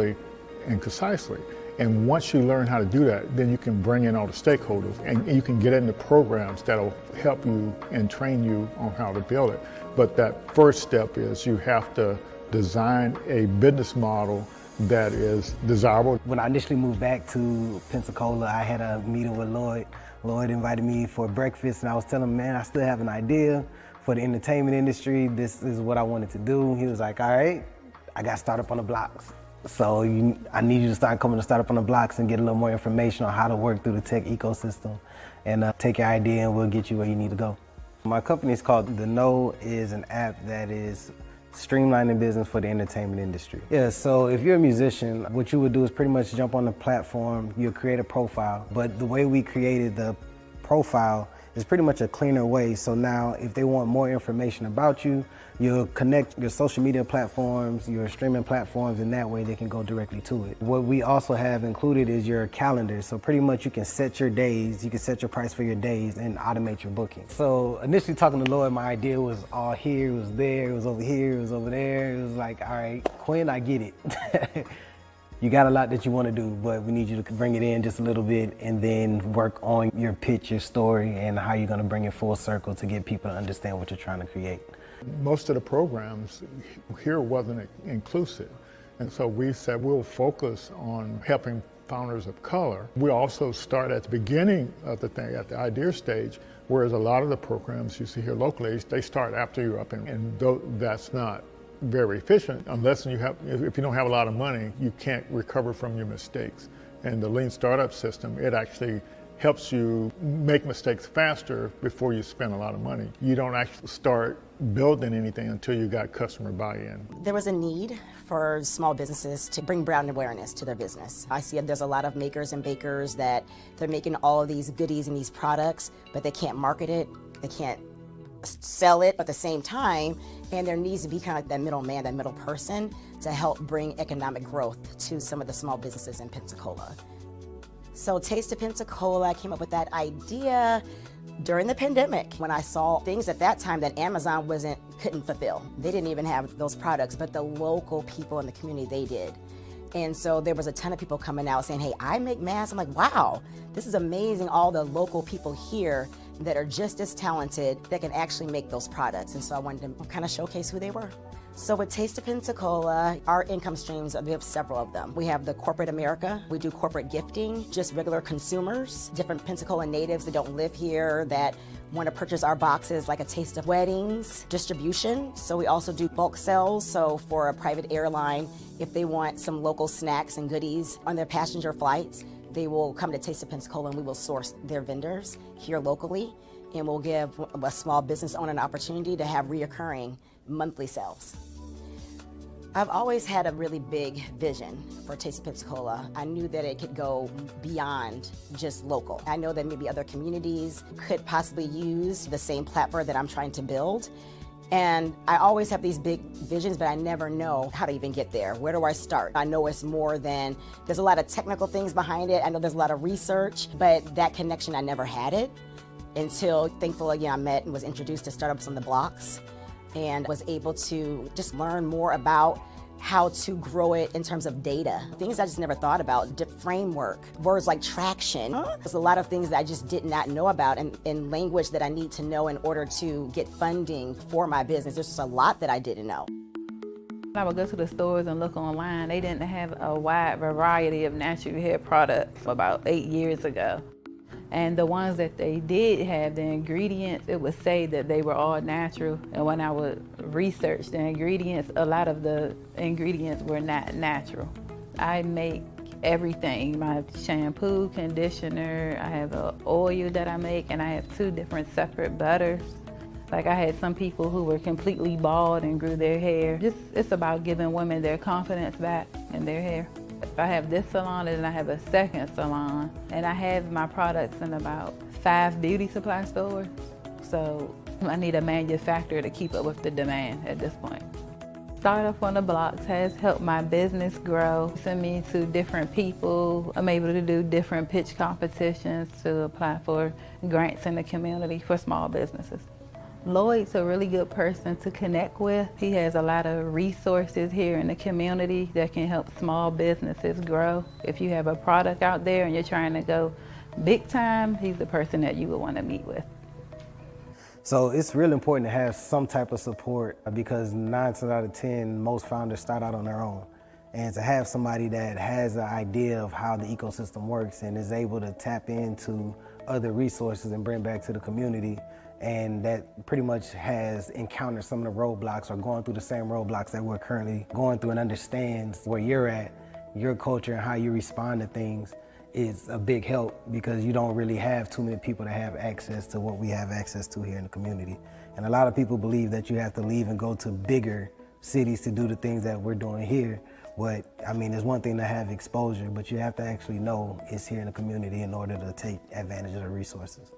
and concisely. And once you learn how to do that, then you can bring in all the stakeholders and you can get into programs that'll help you and train you on how to build it. But that first step is you have to design a business model that is desirable. When I initially moved back to Pensacola, I had a meeting with Lloyd. Lloyd invited me for breakfast and I was telling him, man, I still have an idea for the entertainment industry. This is what I wanted to do. He was like, all right, I got Startup on the Blocks. So I need you to start coming to Startup on the Blocks and get a little more information on how to work through the tech ecosystem and take your idea and we'll get you where you need to go. My company is called The Know, is an app that is streamlining business for the entertainment industry. Yeah, so if you're a musician, what you would do is pretty much jump on the platform, you'll create a profile, but the way we created the profile is pretty much a cleaner way. So now if they want more information about you, you'll connect your social media platforms, your streaming platforms, and that way they can go directly to it. What we also have included is your calendar. So pretty much you can set your days, you can set your price for your days and automate your booking. So initially talking to Lloyd, my idea was all here, it was there, it was over here, it was over there. It was like, all right, Quinn, I get it. You got a lot that you want to do, but we need you to bring it in just a little bit and then work on your pitch, your story, and how you're going to bring it full circle to get people to understand what you're trying to create. Most of the programs here wasn't inclusive, and so we said we'll focus on helping founders of color. We also start at the beginning of the thing, at the idea stage, whereas a lot of the programs you see here locally, they start after you're up, and that's not very efficient unless if you don't have a lot of money, you can't recover from your mistakes. And the lean startup system, it actually helps you make mistakes faster before you spend a lot of money. You don't actually start building anything until you got customer buy-in. There was a need for small businesses to bring brand awareness to their business. I see there's a lot of makers and bakers that they're making all of these goodies and these products, but they can't market it, they can't sell it at the same time, and there needs to be kind of like that middleman, that middle person to help bring economic growth to some of the small businesses in Pensacola. So Taste of Pensacola, I came up with that idea during the pandemic when I saw things at that time that Amazon couldn't fulfill. They didn't even have those products, but the local people in the community, they did. And so there was a ton of people coming out saying, hey, I make masks. I'm like, wow, this is amazing. All the local people here that are just as talented that can actually make those products. And so I wanted to kind of showcase who they were. So with Taste of Pensacola, our income streams, we have several of them. We have the corporate America, we do corporate gifting, just regular consumers, different Pensacola natives that don't live here that want to purchase our boxes, like a taste of weddings, distribution. So we also do bulk sales. So for a private airline, if they want some local snacks and goodies on their passenger flights, they will come to Taste of Pensacola and we will source their vendors here locally. And we'll give a small business owner an opportunity to have reoccurring monthly sales. I've always had a really big vision for Taste of Pensacola. I knew that it could go beyond just local. I know that maybe other communities could possibly use the same platform that I'm trying to build. And I always have these big visions, but I never know how to even get there. Where do I start? I know it's more than, there's a lot of technical things behind it. I know there's a lot of research, but that connection, I never had it until, thankfully, I met and was introduced to Startups on the Blocks and was able to just learn more about how to grow it in terms of data. Things I just never thought about, framework, words like traction. There's a lot of things that I just did not know about in language that I need to know in order to get funding for my business. There's just a lot that I didn't know. I would go to the stores and look online. They didn't have a wide variety of natural hair products about 8 years ago. And the ones that they did have, the ingredients, it would say that they were all natural. And when I would research the ingredients, a lot of the ingredients were not natural. I make everything, my shampoo, conditioner, I have an oil that I make, and I have 2 different separate butters. Like I had some people who were completely bald and grew their hair. It's about giving women their confidence back in their hair. I have this salon and then I have a second salon, and I have my products in about 5 beauty supply stores. So I need a manufacturer to keep up with the demand at this point. Startup on the Blocks has helped my business grow. Send me to different people. I'm able to do different pitch competitions to apply for grants in the community for small businesses. Lloyd's a really good person to connect with. He has a lot of resources here in the community that can help small businesses grow. If you have a product out there and you're trying to go big time, he's the person that you would want to meet with. So it's really important to have some type of support because 9 times out of 10, most founders start out on their own. And to have somebody that has an idea of how the ecosystem works and is able to tap into other resources and bring back to the community, and that pretty much has encountered some of the roadblocks or going through the same roadblocks that we're currently going through and understands where you're at, your culture and how you respond to things, is a big help because you don't really have too many people that have access to what we have access to here in the community. And a lot of people believe that you have to leave and go to bigger cities to do the things that we're doing here. But I mean, it's one thing to have exposure, but you have to actually know it's here in the community in order to take advantage of the resources.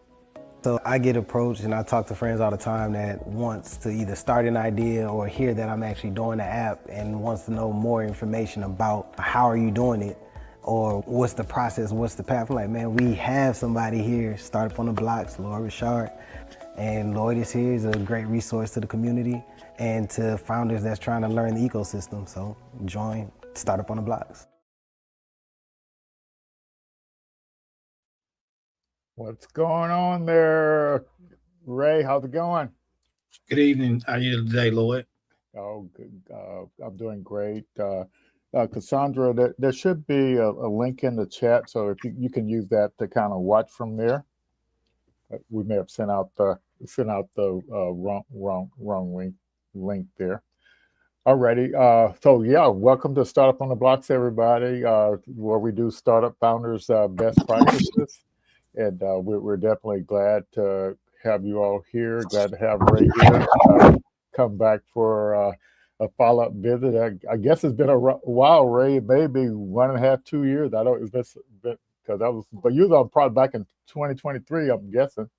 So I get approached and I talk to friends all the time that wants to either start an idea or hear that I'm actually doing the app and wants to know more information about how are you doing it or what's the process, what's the path. I'm like, man, we have somebody here, Startup on the Blocks, Lloyd Richard. And Lloyd is here, he's a great resource to the community and to founders that's trying to learn the ecosystem. So join Startup on the Blocks. What's going on there, Ray? How's it going? Good evening. How are you today, Lloyd? Oh, good. I'm doing great. Cassandra, there should be a link in the chat, so if you can use that to kind of watch from there. We may have sent out the wrong link there. Alrighty. So yeah, welcome to Startup on the Blocks, everybody, where we do startup founders best practices. And we're definitely glad to have you all here. Glad to have Ray here. Come back for a follow-up visit. I guess it's been a while, Ray. Maybe 1.5, 2 years. I don't. It's been because that was. But you was on probably back in 2023. I'm guessing.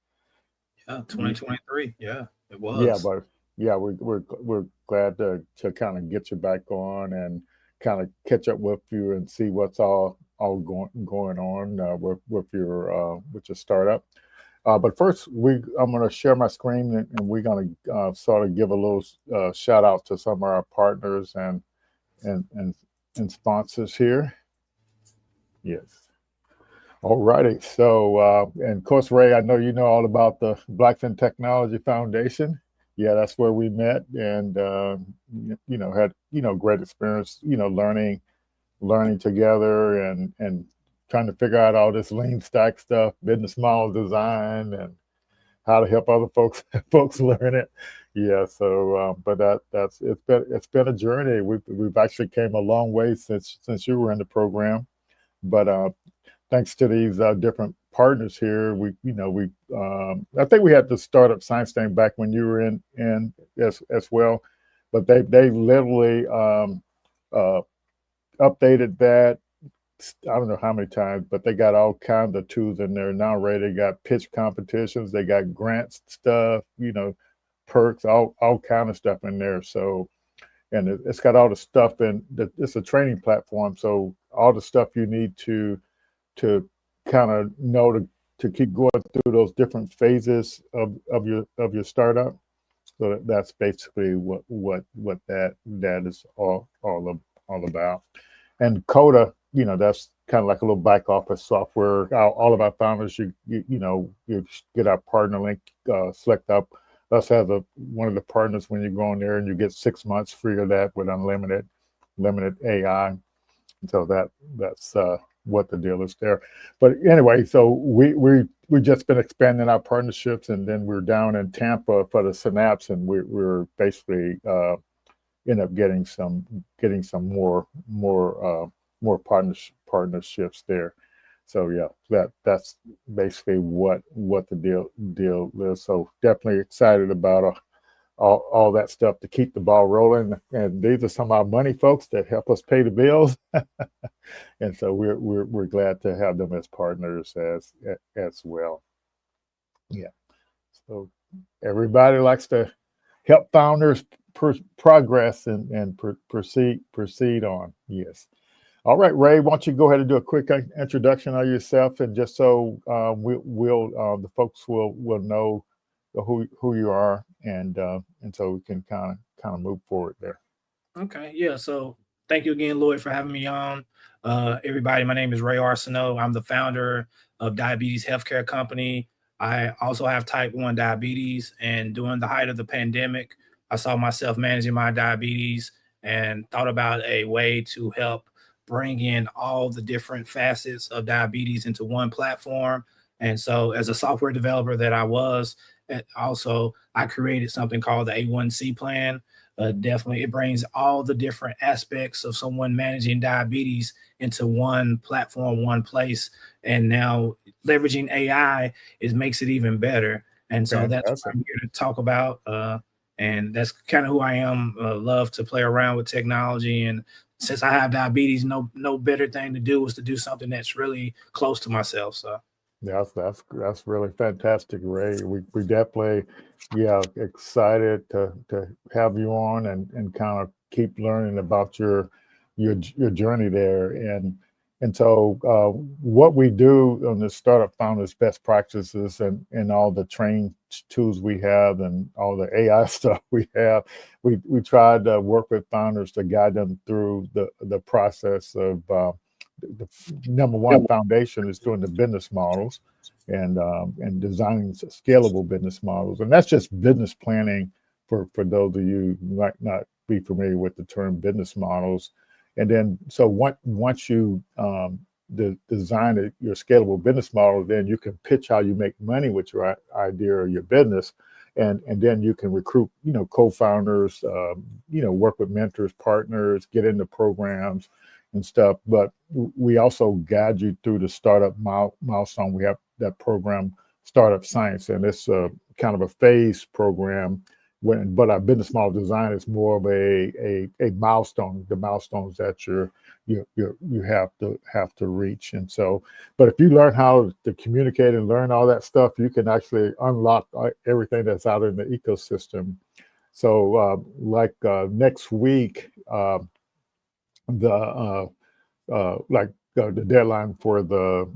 Yeah, 2023. Yeah, it was. Yeah, but yeah, we're glad to kind of get you back on and kind of catch up with you and see what's all going on with your startup. But first, I'm going to share my screen and we're going to sort of give a little shout out to some of our partners and sponsors here. Yes. All righty. So, and of course, Ray, I know you know all about the Blackfin Technology Foundation. Yeah, that's where we met and had great experience learning together and trying to figure out all this lean stack stuff, business model design, and how to help other folks learn it. Yeah, so but it's been a journey. We've actually came a long way since you were in the program, but thanks to these different partners here, I think we had the startup science thing back when you were in as well, but they literally updated that. I don't know how many times, but they got all kinds of tools in there now. Ray, they got pitch competitions, they got grants stuff, perks, all kind of stuff in there. So, and it's got all the stuff in. It's a training platform, so all the stuff you need to kind of know to keep going through those different phases of your startup. So that's basically what that is all about. And Coda, that's kind of like a little back office software. All of our founders, you get our partner link, select up us as one of the partners when you go on there, and you get 6 months free of that with unlimited AI. So that's what the deal is there. But anyway, so we just been expanding our partnerships, and then we're down in Tampa for the Synapse, and we're basically end up getting some more partnerships there. So yeah, that's basically what the deal is. So definitely excited about all that stuff to keep the ball rolling. And these are some of our money folks that help us pay the bills. And so we're glad to have them as partners as well. Yeah. So everybody likes to help founders progress and proceed on. Yes. All right, Ray, why don't you go ahead and do a quick introduction of yourself, and just so the folks will know who you are and so we can kind of move forward there. Okay, yeah. So thank you again, Lloyd, for having me on. Everybody, my name is Ray Arceneaux. I'm the founder of Diabetes Healthcare Company. I also have type 1 diabetes, and during the height of the pandemic, I saw myself managing my diabetes and thought about a way to help bring in all the different facets of diabetes into one platform. And so, as a software developer that I was, also I created something called the A1C plan. Definitely, it brings all the different aspects of someone managing diabetes into one platform, one place. And now leveraging AI is makes it even better. And so that's what Fantastic. I'm here to talk about. And that's kind of who I am. Love to play around with technology. And since I have diabetes, no better thing to do is to do something that's really close to myself. So That's really fantastic, Ray. We definitely, yeah, excited to have you on and kind of keep learning about your journey there. And so what we do on the Startup Founders Best Practices and all the training tools we have and all the AI stuff we have, we try to work with founders to guide them through the process of the number one foundation is doing the business models and designing scalable business models, and that's just business planning for those of you who might not be familiar with the term business models. And then so once you design your scalable business model, then you can pitch how you make money with your idea or your business, and then you can recruit co-founders, work with mentors, partners, get into programs and stuff. But we also guide you through the startup milestone. We have that program, Startup Science, and it's kind of a phased program. But our business model design is more of a milestone, the milestones that you have to reach. And so, but if you learn how to communicate and learn all that stuff, you can actually unlock everything that's out in the ecosystem. So, next week, the deadline for the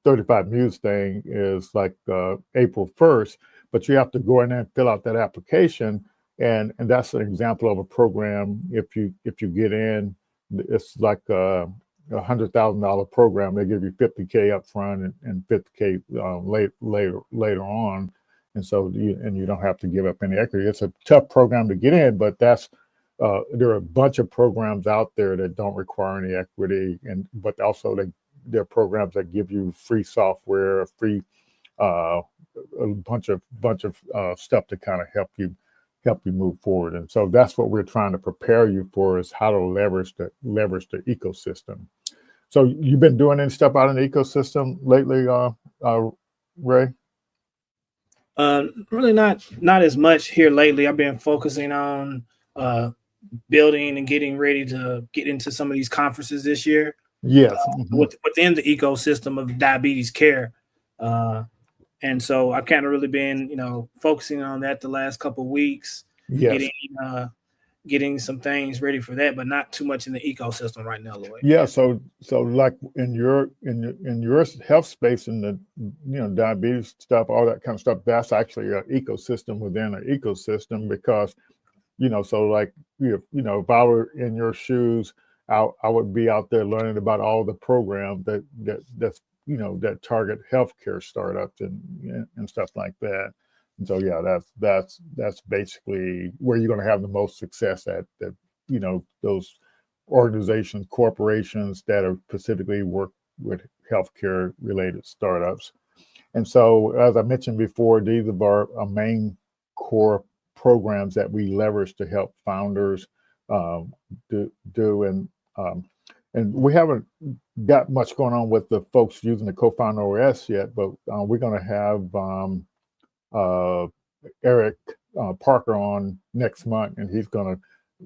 35 Muse thing is April 1st, but you have to go in there and fill out that application, and that's an example of a program. If you get in, it's like a $100,000 program. They give you $50K up front and $50K later on, and so you don't have to give up any equity. It's a tough program to get in, but there are a bunch of programs out there that don't require any equity, but also there are programs that give you free software, free a bunch of stuff to kind of help you move forward. And so that's what we're trying to prepare you for, is how to leverage the ecosystem. So you've been doing any stuff out in the ecosystem lately, Ray? really not as much here lately. I've been focusing on building and getting ready to get into some of these conferences this year. Yes. Within the ecosystem of diabetes care. And so I've kind of really been, focusing on that the last couple of weeks, Yes. getting some things ready for that, but not too much in the ecosystem right now, Lloyd. Yeah. So like in your health space and the diabetes stuff, all that kind of stuff, that's actually an ecosystem within an ecosystem, because so like if I were in your shoes, I would be out there learning about all the programs that's that target healthcare startups and stuff like that. And so yeah, that's basically where you're going to have the most success at those organizations, corporations that are specifically work with healthcare related startups. And so, as I mentioned before, these are our main core programs that we leverage to help founders do. And we haven't got much going on with the folks using the Co-Founder OS yet, but we're going to have Eric Parker on next month, and he's going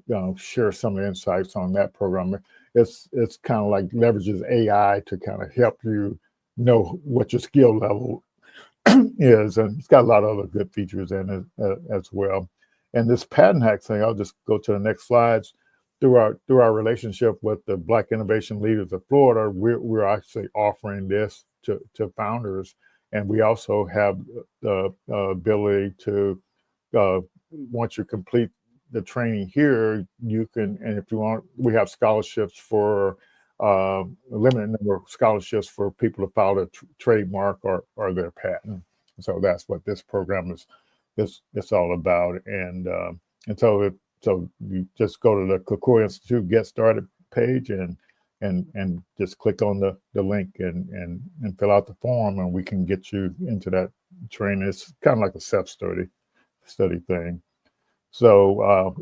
to share some of the insights on that program. It's kind of like leverages AI to kind of help you know what your skill level is, and it's got a lot of other good features in it as well. And this patent hack thing, I'll just go to the next slides. Through our relationship with the Black Innovation Leaders of Florida, we're actually offering this to founders, and we also have the ability to once you complete the training here, you can, and if you want, we have scholarships for a limited number of scholarships for people to file a trademark or their patent. So that's what this program is all about. And so you just go to the Kakoi Institute Get Started page and just click on the link and fill out the form, and we can get you into that training. It's kind of like a self-study thing. So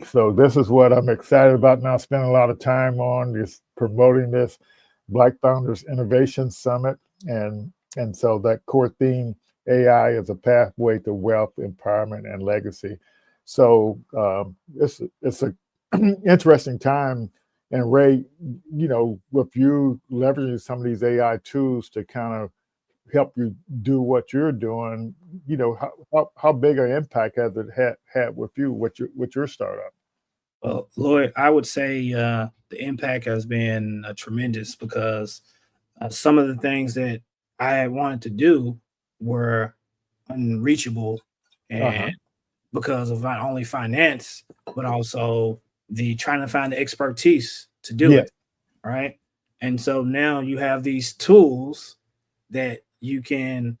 so this is what I'm excited about now. Spending a lot of time on is promoting this Black Founders Innovation Summit, and so that core theme, AI as a pathway to wealth, empowerment, and legacy. So it's a interesting time. And Ray, with you leveraging some of these AI tools to kind of help you do what you're doing, how big an impact has it had with you, with your startup? Well, Lloyd, I would say the impact has been tremendous because some of the things that I had wanted to do were unreachable, and because of not only finance but also the trying to find the expertise to do Yes. it, right? And so now you have these tools that you can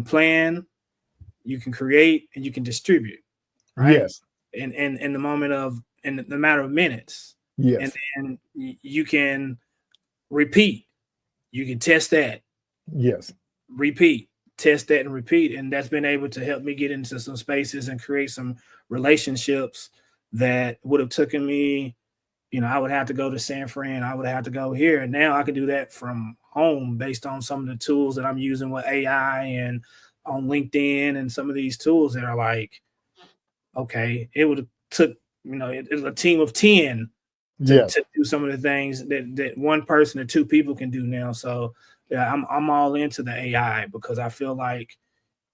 plan, you can create, and you can distribute, right? Yes. In the moment of in the matter of minutes. And Yes. then you can repeat, you can test that, Yes. repeat, test that, and repeat. And that's been able to help me get into some spaces and create some relationships that would have taken me, I would have to go to San Fran, I would have to go here. And now I can do that from home based on some of the tools that I'm using with AI and on LinkedIn and some of these tools that are like, okay, it would have took, it was a team of 10 Yes. to do some of the things that one person or two people can do now. So yeah, I'm all into the AI because I feel like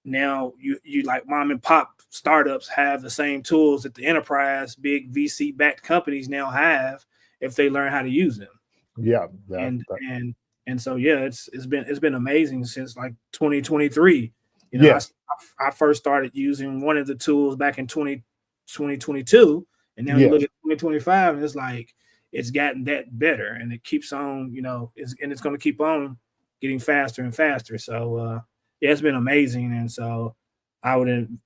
now you like mom and pop startups have the same tools that the enterprise big VC backed companies now have if they learn how to use them. Yeah. And so yeah, it's been amazing since like 2023. Yes. I first started using one of the tools back in 2022, and now you Yes. look at 2025 and it's like it's gotten that better, and it keeps on, it's going to keep on getting faster and faster. So yeah, it's been amazing. And so I would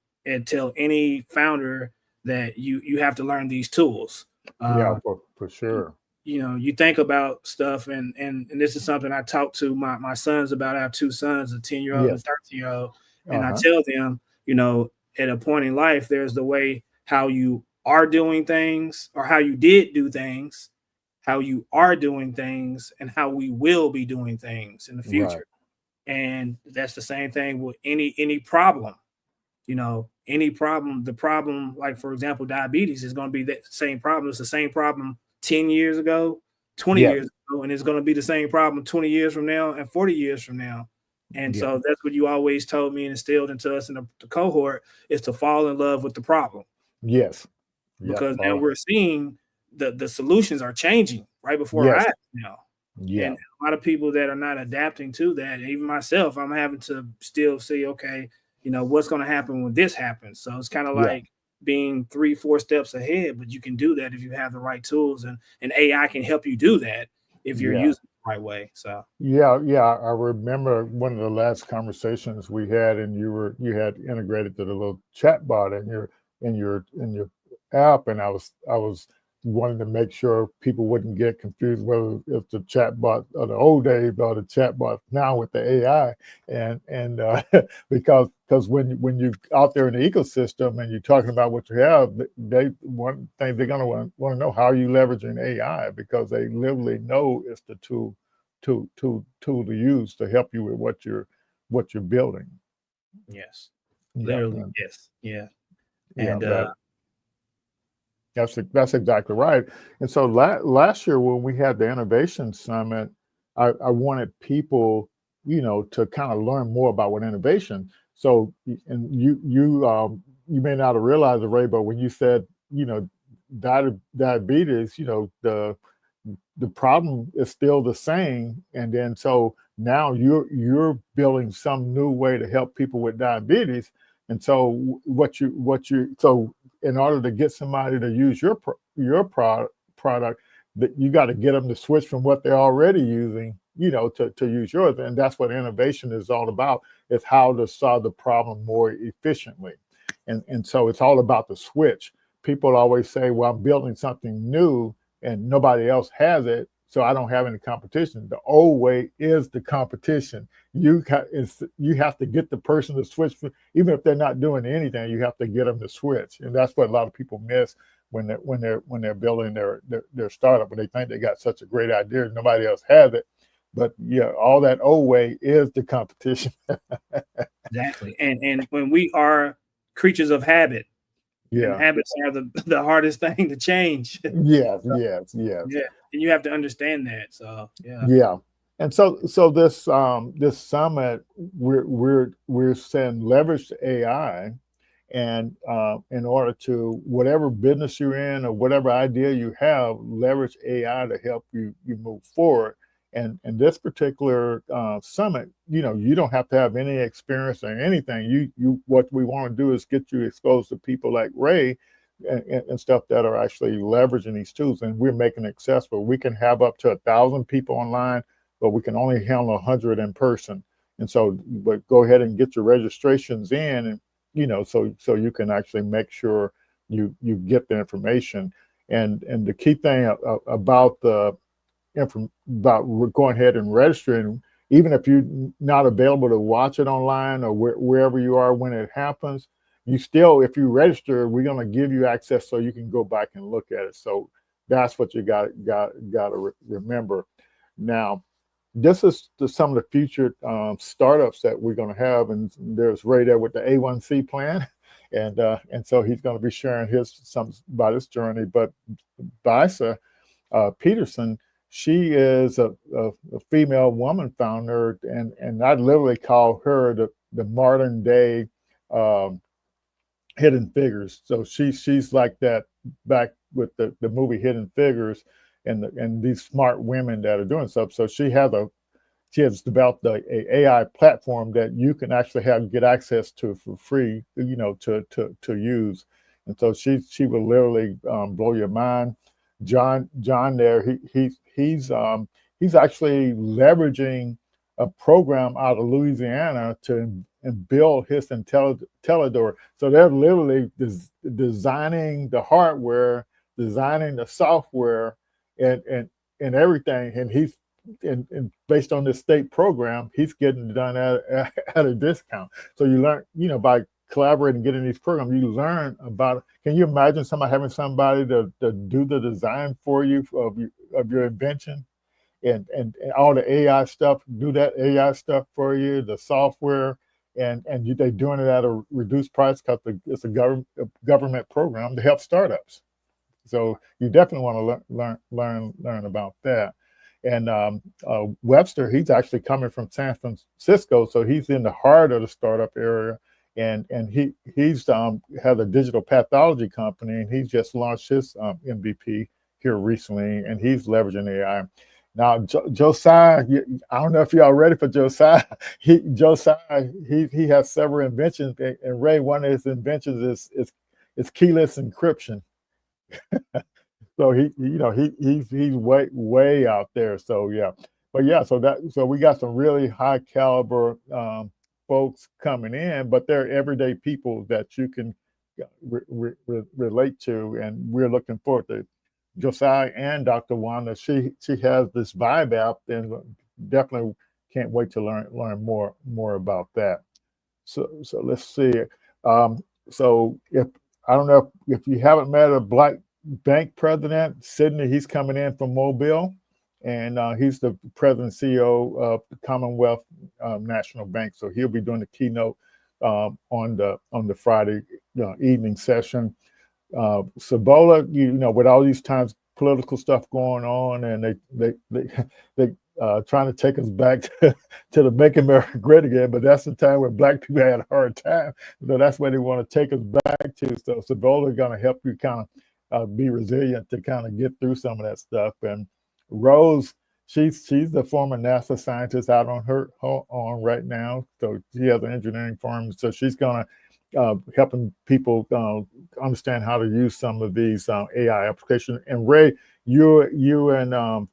tell any founder that you have to learn these tools. Yeah, for sure. You think about stuff, and this is something I talk to my sons about. I have two sons, a 10-year-old and a Yes. 13-year-old, and I tell them, at a point in life, there's the way how you are doing things or how you did do things, how you are doing things, and how we will be doing things in the Right. future. And that's the same thing with any problem. Any problem, the problem, like for example, diabetes is going to be that same problem. It's the same problem 10 years ago, 20 Yes. years ago, and it's going to be the same problem 20 years from now and 40 years from now. And Yeah. so that's what you always told me and instilled into us in the cohort, is to fall in love with the problem, Yes. Yeah. because now we're seeing the solutions are changing right before our Yes. eyes now. Yeah. And a lot of people that are not adapting to that, even myself, I'm having to still see, okay, what's going to happen when this happens. So it's kind of Yeah. like being 3-4 steps ahead, but you can do that if you have the right tools, and AI can help you do that if you're Yeah. using it the right way. So Yeah. I remember one of the last conversations we had, and you had integrated the little chat bot in your app, and I was wanting to make sure people wouldn't get confused whether it's the chat bot of the old days or the chat bot now with the AI, and because when you out there in the ecosystem and you're talking about what you have, one thing they're gonna want to know, how are you leveraging AI, because they literally know it's the tool to use to help you with what you're building. yes, Yeah, literally, yes, yeah. yeah, And that's exactly right. And so last year when we had the innovation summit, I wanted people, to kind of learn more about what innovation. So, and you may not have realized it, Ray, but when you said, diabetes, the problem is still the same, and then so now you're building some new way to help people with diabetes. And so so in order to get somebody to use your product, that you got to get them to switch from what they're already using, to use yours. And that's what innovation is all about, is how to solve the problem more efficiently. And so it's all about the switch. People always say, well, I'm building something new and nobody else has it, so I don't have any competition. The old way is the competition. You have to get the person to switch, even if they're not doing anything. You have to get them to switch, and that's what a lot of people miss when they're building their startup. When they think they got such a great idea, nobody else has it. But yeah, all that old way is the competition. Exactly. And when we are creatures of habit, and Yeah. habits are the hardest thing to change. Yes. So, Yes. Yes. yeah, and you have to understand that. So yeah. Yeah. And so this summit, we're saying leverage AI, and in order to, whatever business you're in or whatever idea you have, leverage AI to help you move forward. And this particular summit, you don't have to have any experience or anything. What we want to do is get you exposed to people like Ray and stuff that are actually leveraging these tools, and we're making it accessible. We can have up to 1,000 people online, but we can only handle 100 in person. And so, but go ahead and get your registrations in, and so you can actually make sure you get the information. And the key thing about going ahead and registering, even if you're not available to watch it online or wherever you are when it happens, you still, if you register, we're going to give you access so you can go back and look at it. So that's what you got to remember. Now, this is some of the future startups that we're going to have, and there's Ray there with the A1C plan, and so he's going to be sharing some about his journey. But Bisa Peterson, she is a female woman founder, and I literally call her the modern day Hidden Figures. So she's like that, back with the movie Hidden Figures, and these smart women that are doing stuff. So she has developed a AI platform that you can actually get access to for free, to use. And so she will literally blow your mind. John there, he's actually leveraging a program out of Louisiana and build his Intellidor. So they're literally designing the hardware, designing the software, and everything. And based on this state program, he's getting it done at a discount. So you learn, by collaborating, getting these programs, you learn about. Can you imagine having somebody to do the design for you of your invention, and all the AI stuff, do that AI stuff for you, the software, and they're doing it at a reduced price because it's a government program to help startups. So you definitely want to learn about that. And Webster, he's actually coming from San Francisco, so he's in the heart of the startup area, and he's has a digital pathology company, and he's just launched his MVP here recently, and he's leveraging AI. Now, Josiah, I don't know if y'all ready for Josiah. Josiah has several inventions, and Ray, one of his inventions is keyless encryption. So he's way out there. So yeah, but yeah, so we got some really high caliber folks coming in, but they're everyday people that you can relate to, and we're looking forward to Josiah and Dr. Wanda. She has this Vibe app, and definitely can't wait to learn more about that. So let's see. So if I don't know if you haven't met a Black bank president, Sydney, he's coming in from Mobile, and he's the president and CEO of the Commonwealth National Bank. So he'll be doing the keynote on the Friday evening session. Cibola, with all these times political stuff going on, and they trying to take us back to the Make America Great Again, but that's the time when Black people had a hard time. So that's where they want to take us back to. So Cibola is going to help you kind of be resilient to kind of get through some of that stuff. And Rose, she's the former NASA scientist out on right now. So she has an engineering firm. So she's going to helping people understand how to use some of these AI applications. And Ray, you and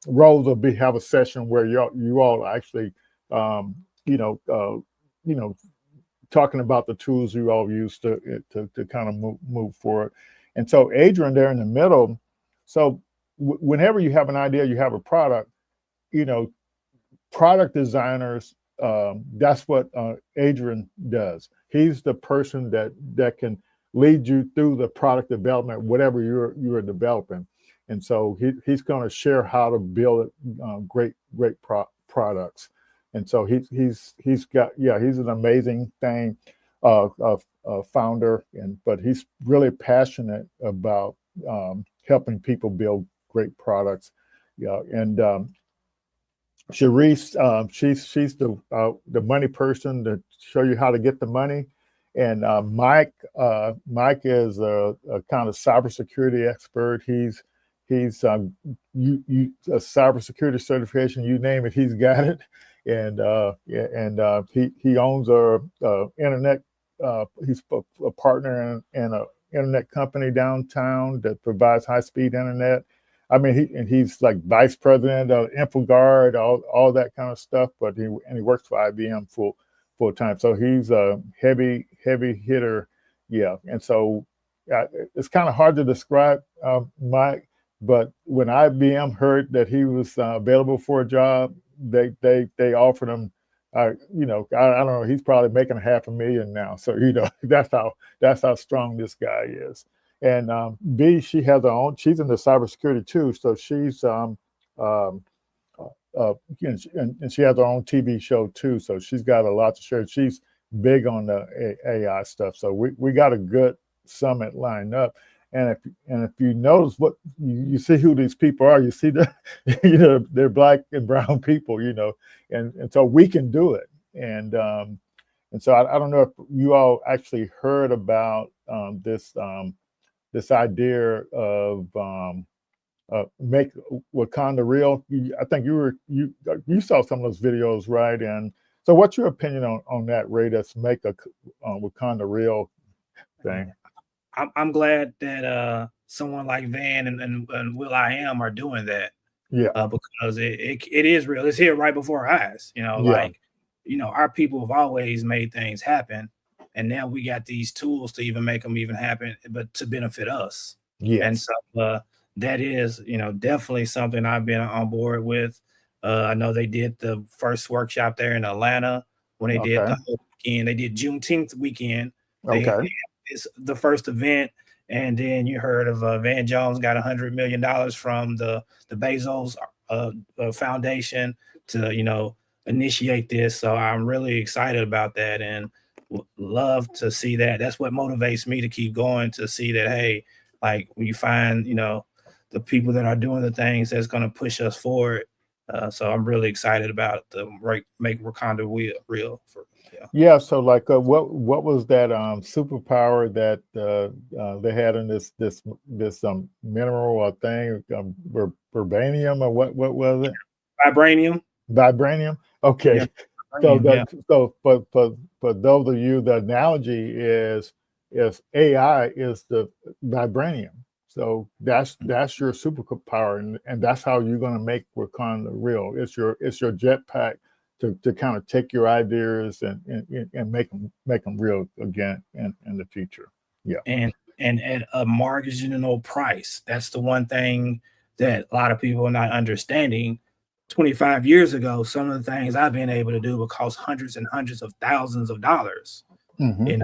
Rose will have a session where you all actually, you know, talking about the tools you all use to kind of move forward. And so Adrian there in the middle. So whenever you have an idea, you have a product, you know, product designers, that's what Adrian does. He's the person that can lead you through the product development, whatever you're developing. And so he's going to share how to build great products. And so he's got, he's an amazing thing, founder, but he's really passionate about helping people build great products. Yeah, and Sharice, she's the money person to show you how to get the money, and Mike is a kind of cybersecurity expert. He's a cybersecurity certification, you name it, he's got it, and he owns a internet. He's a partner in an internet company downtown that provides high-speed internet. I mean, he's like vice president of InfoGuard, all that kind of stuff. But he works for IBM full time. So he's a heavy hitter, yeah. And so it's kind of hard to describe Mike. But when IBM heard that he was available for a job, they offered him. You know, I don't know. He's probably making $500,000 now. So you know, that's how strong this guy is. And B, she has her own. She's into cybersecurity too, so she's and she has her own TV show too. So she's got a lot to share. She's big on the AI stuff. So we got a good summit lined up. And if you notice what you see who these people are, you see that they're black and brown people, and so we can do it. And so I don't know if you all actually heard about this idea of make Wakanda real. I think you saw some of those videos, right? And so, what's your opinion on that, Ray? That's make a Wakanda real thing. I'm glad that someone like Van and Will I Am are doing that. Yeah, because it is real. It's here right before our eyes. Our people have always made things happen. And now we got these tools to even make them even happen, but to benefit us. Yes. And so that is, definitely something I've been on board with. I know they did the first workshop there in Atlanta when they did the whole weekend. They did Juneteenth weekend. It's the first event. And then you heard of Van Jones got $100 million from the Bezos Foundation to, initiate this. So I'm really excited about that. And love to see that. That's what motivates me to keep going, to see that, hey, like when you find the people that are doing the things that's going to push us forward. So I'm really excited about the make Wakanda real. So like what was that superpower that they had in this mineral or thing, vibranium, or what was it? Vibranium. Okay. Yeah. So for those of you, the analogy is AI is the vibranium. So that's your superpower, and that's how you're going to make Wakanda real. It's your jetpack to kind of take your ideas and make them real again in the future. Yeah. And at a marginal price. That's the one thing that a lot of people are not understanding. 25 years ago, some of the things I've been able to do would cost hundreds and hundreds of thousands of dollars, and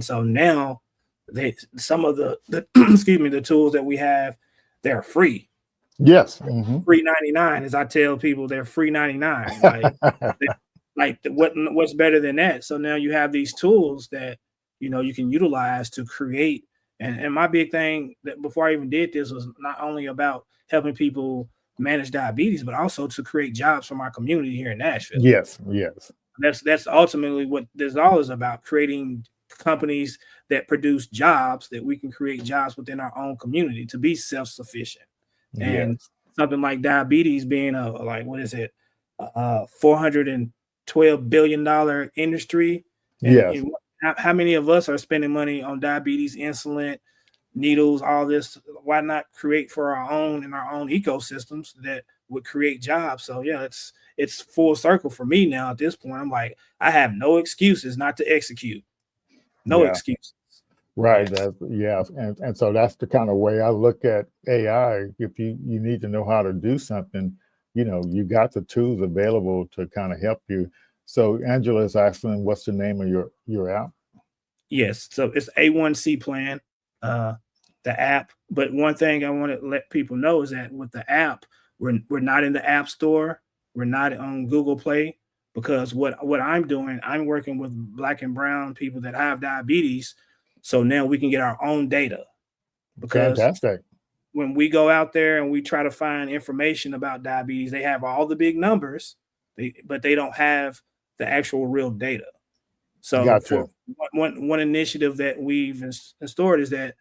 so now some of the the tools that we have, they're free. Yes. Free 99, as I tell people, they're free 99. What's better than that? So now you have these tools that you can utilize to create. And my big thing that before I even did this was not only about helping people manage diabetes, but also to create jobs from our community here in Nashville. Yes. That's ultimately what this all is about: creating companies that produce jobs, that we can create jobs within our own community to be self-sufficient. And something like diabetes being $412 billion industry. And how many of us are spending money on diabetes, insulin, needles, all this? Why not create for our own in our own ecosystems that would create jobs? So yeah, it's full circle for me now at this point. I'm like, I have no excuses not to execute. No Yeah. excuses. Right. Yes. Yeah. And so that's the kind of way I look at AI. If you need to know how to do something, you got the tools available to kind of help you. So Angela is asking, what's the name of your app? Yes. So it's A1C plan, the app. But one thing I want to let people know is that with the app, we're not in the App Store. We're not on Google Play, because what I'm doing, I'm working with Black and brown people that have diabetes. So now we can get our own data, because Fantastic. when we go out there and we try to find information about diabetes, they have all the big numbers, but they don't have the actual real data. So Gotcha. for one initiative that we've installed is that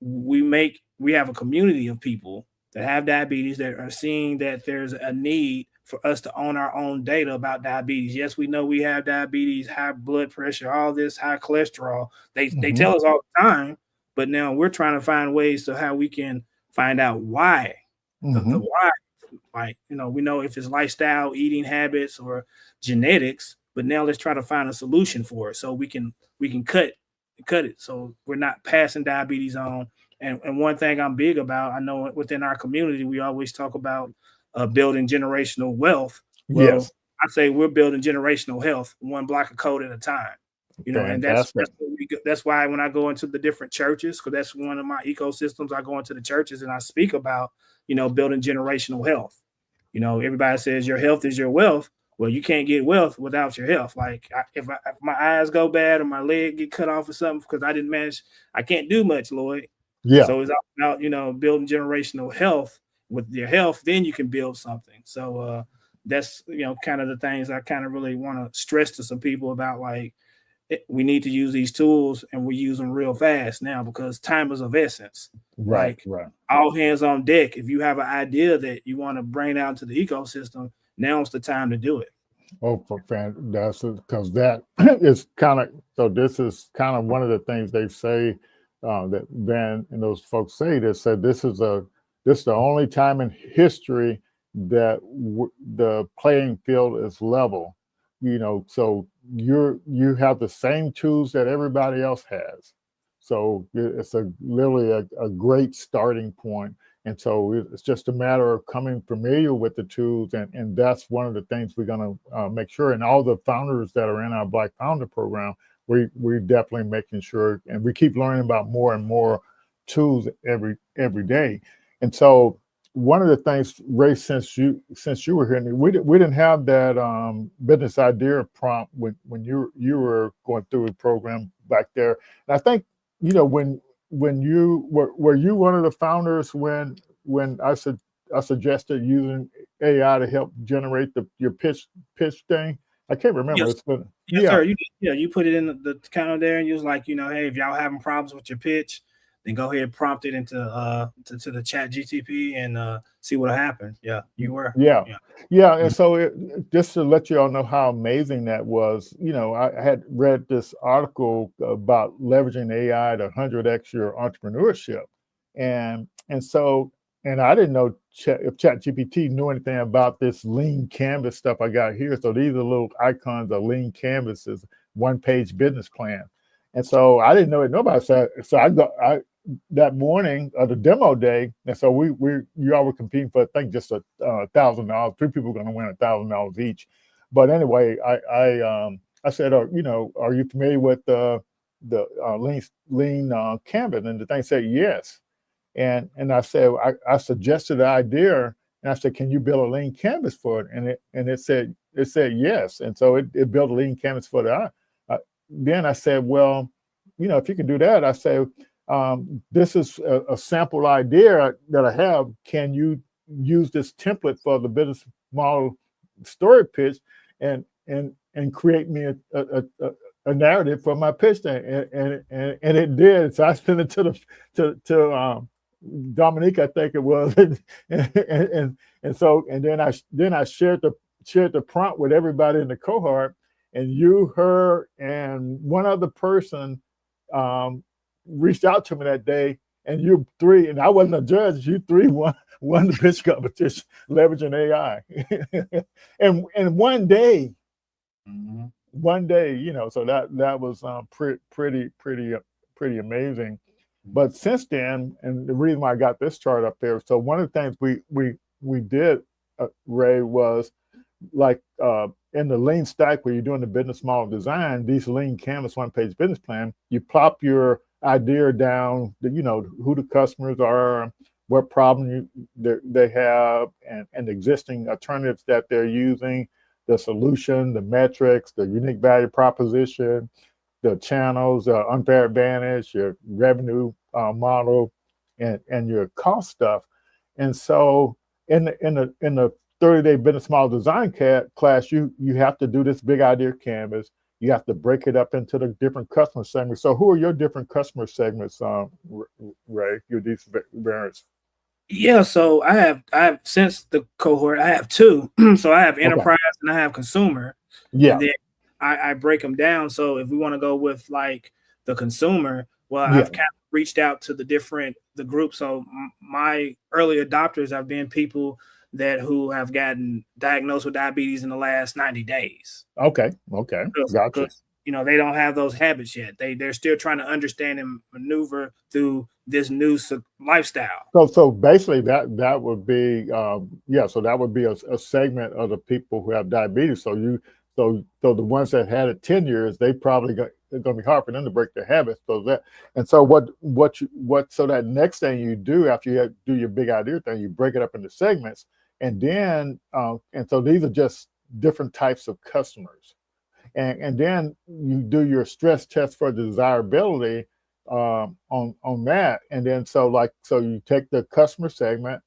we have a community of people that have diabetes that are seeing that there's a need for us to own our own data about diabetes. Yes, we know we have diabetes, high blood pressure, all this, high cholesterol. They Hmm. tell us all the time, but now we're trying to find ways to how we can find out why, the Hmm. why. Like, we know if it's lifestyle, eating habits, or genetics, but now let's try to find a solution for it so we can cut it so we're not passing diabetes on. And one thing I'm big about, I know within our community, we always talk about building generational wealth. Well, Yes. I say we're building generational health one block of code at a time. And that's Fantastic. that's why when I go into the different churches, because that's one of my ecosystems, I go into the churches and I speak about building generational health. Everybody says your health is your wealth. Well, you can't get wealth without your health. Like, if my eyes go bad or my leg get cut off or something because I didn't manage, I can't do much, Lloyd. Yeah. So it's all about building generational health. With your health, then you can build something. So that's kind of the things I kind of really want to stress to some people about. Like, we need to use these tools, and we use them real fast now because time is of essence. Right. Like, Right. all hands on deck. If you have an idea that you want to bring out into the ecosystem, now's the time to do it. Oh, for that's because that is kind of, so this is kind of one of the things they say, that Ben and those folks say. They said this is the only time in history that the playing field is level. So you have the same tools that everybody else has. So it's literally a great starting point. And so it's just a matter of coming familiar with the tools. And that's one of the things we're going to make sure. And all the founders that are in our Black Founder Program, we're definitely making sure, and we keep learning about more and more tools every day. And so one of the things, Ray, since you were here, we didn't have that business idea prompt when you were going through the program back there. And I think, when you were you one of the founders when I suggested using AI to help generate your pitch thing? I can't remember. Yes, It's been, yes, yeah. sir. You put it in the counter there, and you was like, hey, if y'all having problems with your pitch, then go ahead and prompt it into to the chat GTP and see what'll happen. Yeah, you were. Yeah, Yeah. yeah, and Mhm. so just to let you all know how amazing that was, I had read this article about leveraging AI to 100x your entrepreneurship, and I didn't know if ChatGPT knew anything about this lean canvas stuff I got here. So these are little icons of lean canvases, one-page business plan, and so I didn't know it. Nobody said so. I that morning of the demo day, and so you all were competing for, I think, just $1,000. Three people were going to win $1,000 each. But anyway, I said, are you familiar with the lean canvas? And the thing said yes. And I said, I suggested the idea, and I said, can you build a lean canvas for it? And it said yes. And so it built a lean canvas for that. Then I said, well, if you can do that, I said, this is a sample idea that I have. Can you use this template for the business model story pitch and create me a narrative for my pitch thing? And it did. So I sent it to Dominique, I think it was, and so then I shared the prompt with everybody in the cohort, and you, her, and one other person reached out to me that day, and you three, and I wasn't a judge, you three won the pitch competition leveraging AI. and Mhm. one day, you know, so that was pretty amazing. But since then, and the reason why I got this chart up there, so one of the things we did, Ray, was like in the lean stack where you're doing the business model design, these lean canvas one-page business plan, you plop your idea down, you know, who the customers are, what problem they have, and existing alternatives that they're using, the solution, the metrics, the unique value proposition, the channels, unfair advantage, your revenue model, and your cost stuff. And so in the 30-day business model design class, you have to do this big idea canvas. You have to break it up into the different customer segments. So who are your different customer segments, Ray, your these variants? Yeah, so I have since the cohort, I have two. So I have Okay. enterprise and I have consumer. Yeah. And then I break them down. So if we want to go with like the consumer, well, Yeah. I've kind of reached out to the group. So my early adopters have been people who have gotten diagnosed with diabetes in the last 90 days. Okay. Gotcha. Because you know they don't have those habits yet. They're still trying to understand and maneuver through this new lifestyle. So basically that would be so that would be a segment of the people who have diabetes. So the ones that had it 10 years, they probably it's going to be hard for them to break their habits. So that next thing you do after you do your big idea thing, you break it up into segments, and then and so these are just different types of customers, and then you do your stress test for desirability on that, and then so you take the customer segment,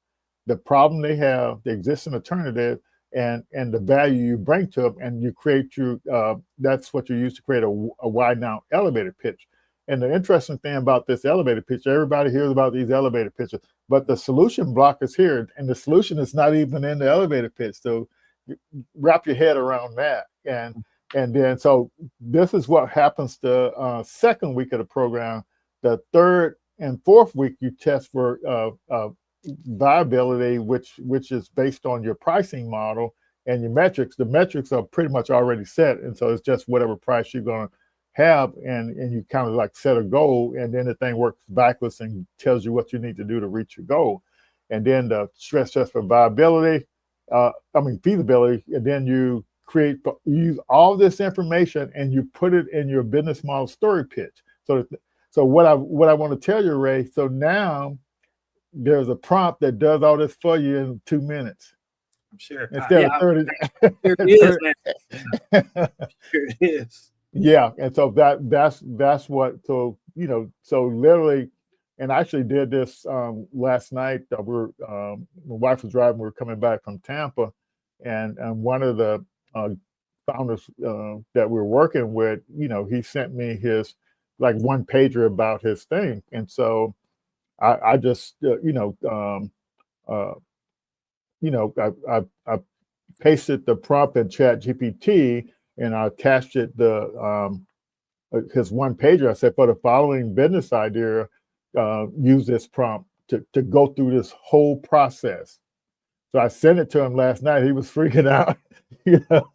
the problem they have, the existing alternative, and the value you bring to them, and you create your that's what you use to create a wide out elevator pitch. And the interesting thing about this elevator pitch, everybody hears about these elevator pitches, but the solution block is here, and the solution is not even in the elevator pitch. So wrap your head around that, and then so this is what happens the second week of the program. The third and fourth week, you test for viability, which is based on your pricing model and your metrics. The metrics are pretty much already set, and so it's just whatever price you're going to have, and you kind of like set a goal, and then the thing works backwards and tells you what you need to do to reach your goal. And then the stress test for viability, feasibility, and then you use all this information and you put it in your business model story pitch. So what I want to tell you, Ray, so now there's a prompt that does all this for you in 2 minutes. I'm sure. Instead of 30. Sure it is, man. Sure it is. Yeah. And so that's what, so, you know, so literally, and I actually did this last night. My wife was driving, we were coming back from Tampa, and one of the founders that we were working with, you know, he sent me his like one pager about his thing. And so I just, I pasted the prompt in Chat GPT, and I attached it his one pager. I said, for the following business idea, use this prompt to go through this whole process. So I sent it to him last night. He was freaking out, you know,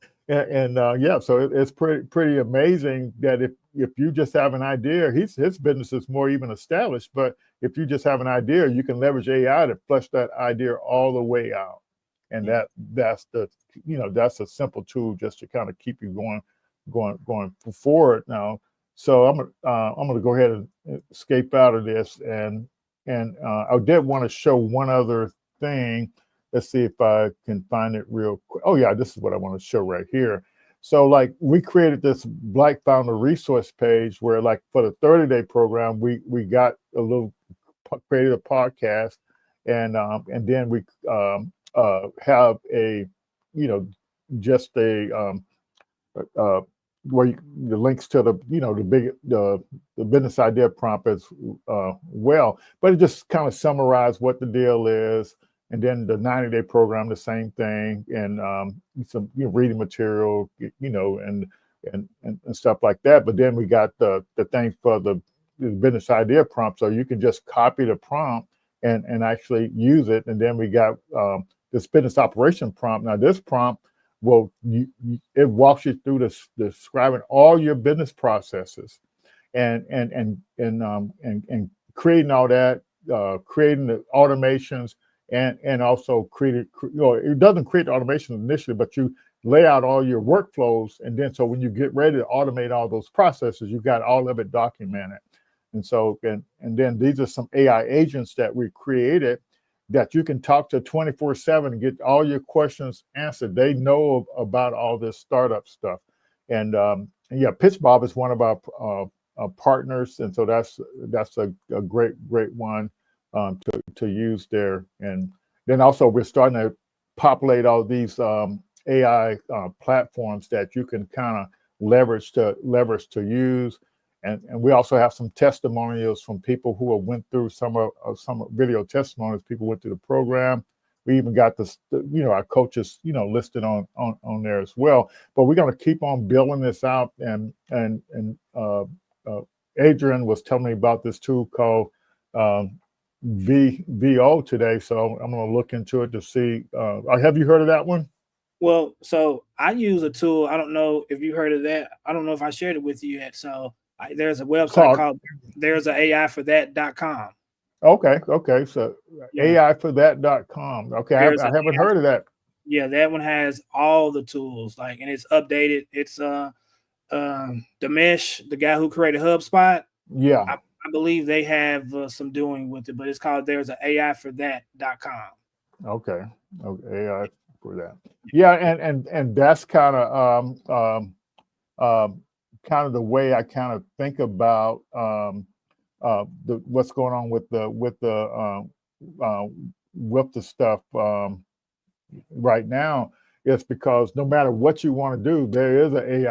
so it's pretty amazing that if you just have an idea, his business is more even established. But if you just have an idea, you can leverage AI to flesh that idea all the way out. And that's a simple tool just to kind of keep you going forward now. So I'm gonna go ahead and escape out of this, and I did want to show one other thing. Let's see if I can find it real quick. Oh yeah, this is what I want to show right here. So like we created this Black Founder resource page where like for the 30-day program, we got created a podcast, and then we have a, you know, just a where the links to the, you know, the business idea prompt as well, but it just kind of summarized what the deal is. And then the 90-day program, the same thing, and some reading material, you know, and and stuff like that. But then we got the thing for the business idea prompt, so you can just copy the prompt and actually use it. And then we got this business operation prompt. Now this prompt will it walks you through this describing all your business processes and creating all that, creating the automations and also creating, it doesn't create the automation initially, but you lay out all your workflows, and then so when you get ready to automate all those processes, you got all of it documented. And so and then these are some AI agents that we created that you can talk to 24/7 and get all your questions answered. They know about all this startup stuff. And yeah, PitchBob is one of our partners, and so that's a great one to use there. And then also we're starting to populate all these AI platforms that you can kind of leverage to use. And we also have some testimonials from people who have went through some video testimonies. People went through the program. We even got our coaches, listed on there as well. But we're going to keep on building this out. And Adrian was telling me about this tool called VO today. So I'm going to look into it to see. Have you heard of that one? Well, so I use a tool. I don't know if you heard of that. I don't know if I shared it with you yet. So there's a website called there'sai.com. Okay. So AI4that.com. Okay. I haven't heard of that. Yeah, that one has all the tools, and it's updated. It's Dimesh, the guy who created HubSpot. Yeah. I believe they have some doing with it, but it's called there'sai.com. Okay. AI for that. Yeah, and that's kind of the way I kind of think about what's going on with the stuff right now. Is because no matter what you want to do, there is an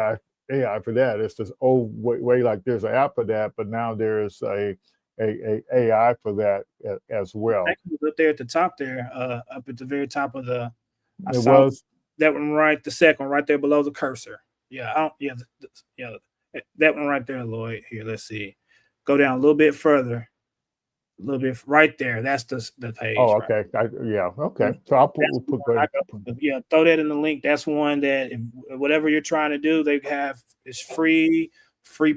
AI for that. It's this old way like there's an app for that, but now there is a AI for that as well. Up there at the top there, up at the very top of the. It was that one the second one right there below the cursor. Yeah, that one right there, Lloyd. Here, let's see. Go down a little bit further. A little bit right there. That's the page. Oh, okay. Right? Okay. So I'll put throw that in the link. That's one that if whatever you're trying to do, they have it's free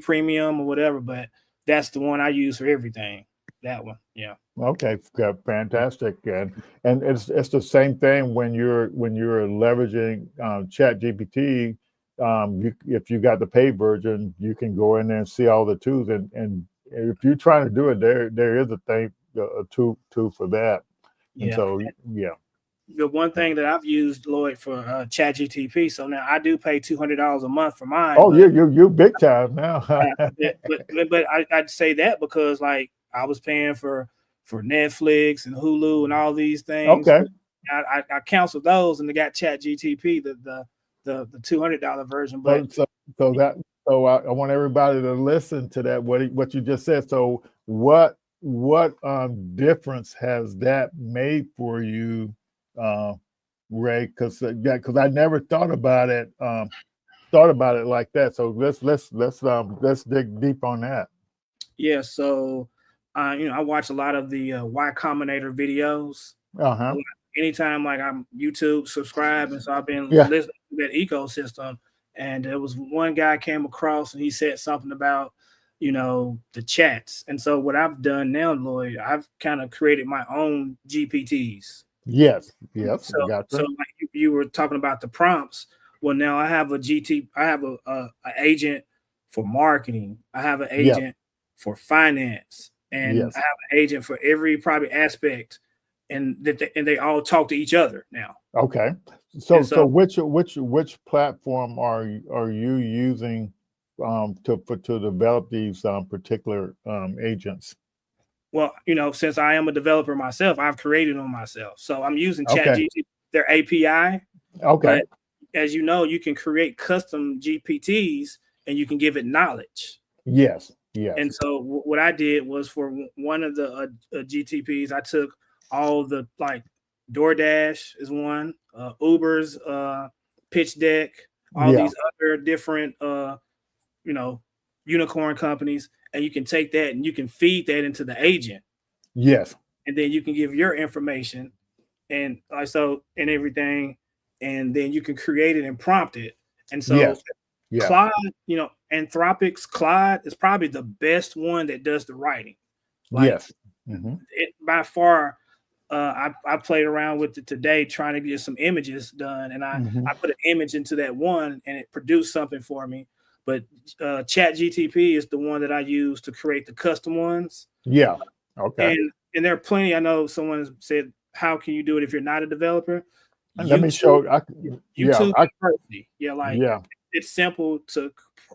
premium or whatever, but that's the one I use for everything. That one. Yeah. Okay, fantastic. And it's the same thing when you're leveraging ChatGPT. If you got the paid version, you can go in there and see all the tools. And if you're trying to do it, there is a tool for that. And so the one thing that I've used, Lloyd, for ChatGPT. So now I do pay $200 a month for mine. Oh, you're big time now. but I'd say that because I was paying for Netflix and Hulu and all these things. Okay. I canceled those and they got ChatGPT, the $200 version. But so I want everybody to listen to that. What you just said. So what difference has that made for you, Ray? Because I never thought about it like that. So let's dig deep on that. Yeah. So I watch a lot of the Y Combinator videos. Anytime I'm YouTube subscribe, and so I've been listening to that ecosystem. And there was one guy I came across, and he said something about the chats. And so what I've done now, Lloyd, I've kind of created my own GPTs. Yes. So you were talking about the prompts. Well, now I have an agent for marketing. I have an agent for finance. And I have an agent for every probably aspect, and they all talk to each other now. Okay, so which platform are you using to develop these particular agents? Well, since I am a developer myself, I've created them myself. So I'm using ChatGPT, their API. Okay. But as you know, you can create custom GPTs and you can give it knowledge. Yes. And so what I did was for one of the GTPs, I took all the DoorDash is one, Uber's pitch deck. all Yeah. these other different, you know, unicorn companies, and you can take that and you can feed that into the agent, Yes. and then you can give your information and so and everything, and then you can create it and prompt it. And so Yes. Yeah. Claude, Anthropic's Claude is probably the best one that does the writing. Like Yes. Hmm. it by far. I played around with it today trying to get some images done, and I put an image into that one, and it produced something for me. But Chat GTP is the one that I use to create the custom ones, Yeah. Okay. and there are plenty. I know someone said, "How can you do it if you're not a developer?" And let me YouTube, show. Yeah. YouTube University. Yeah, like Yeah. it's simple to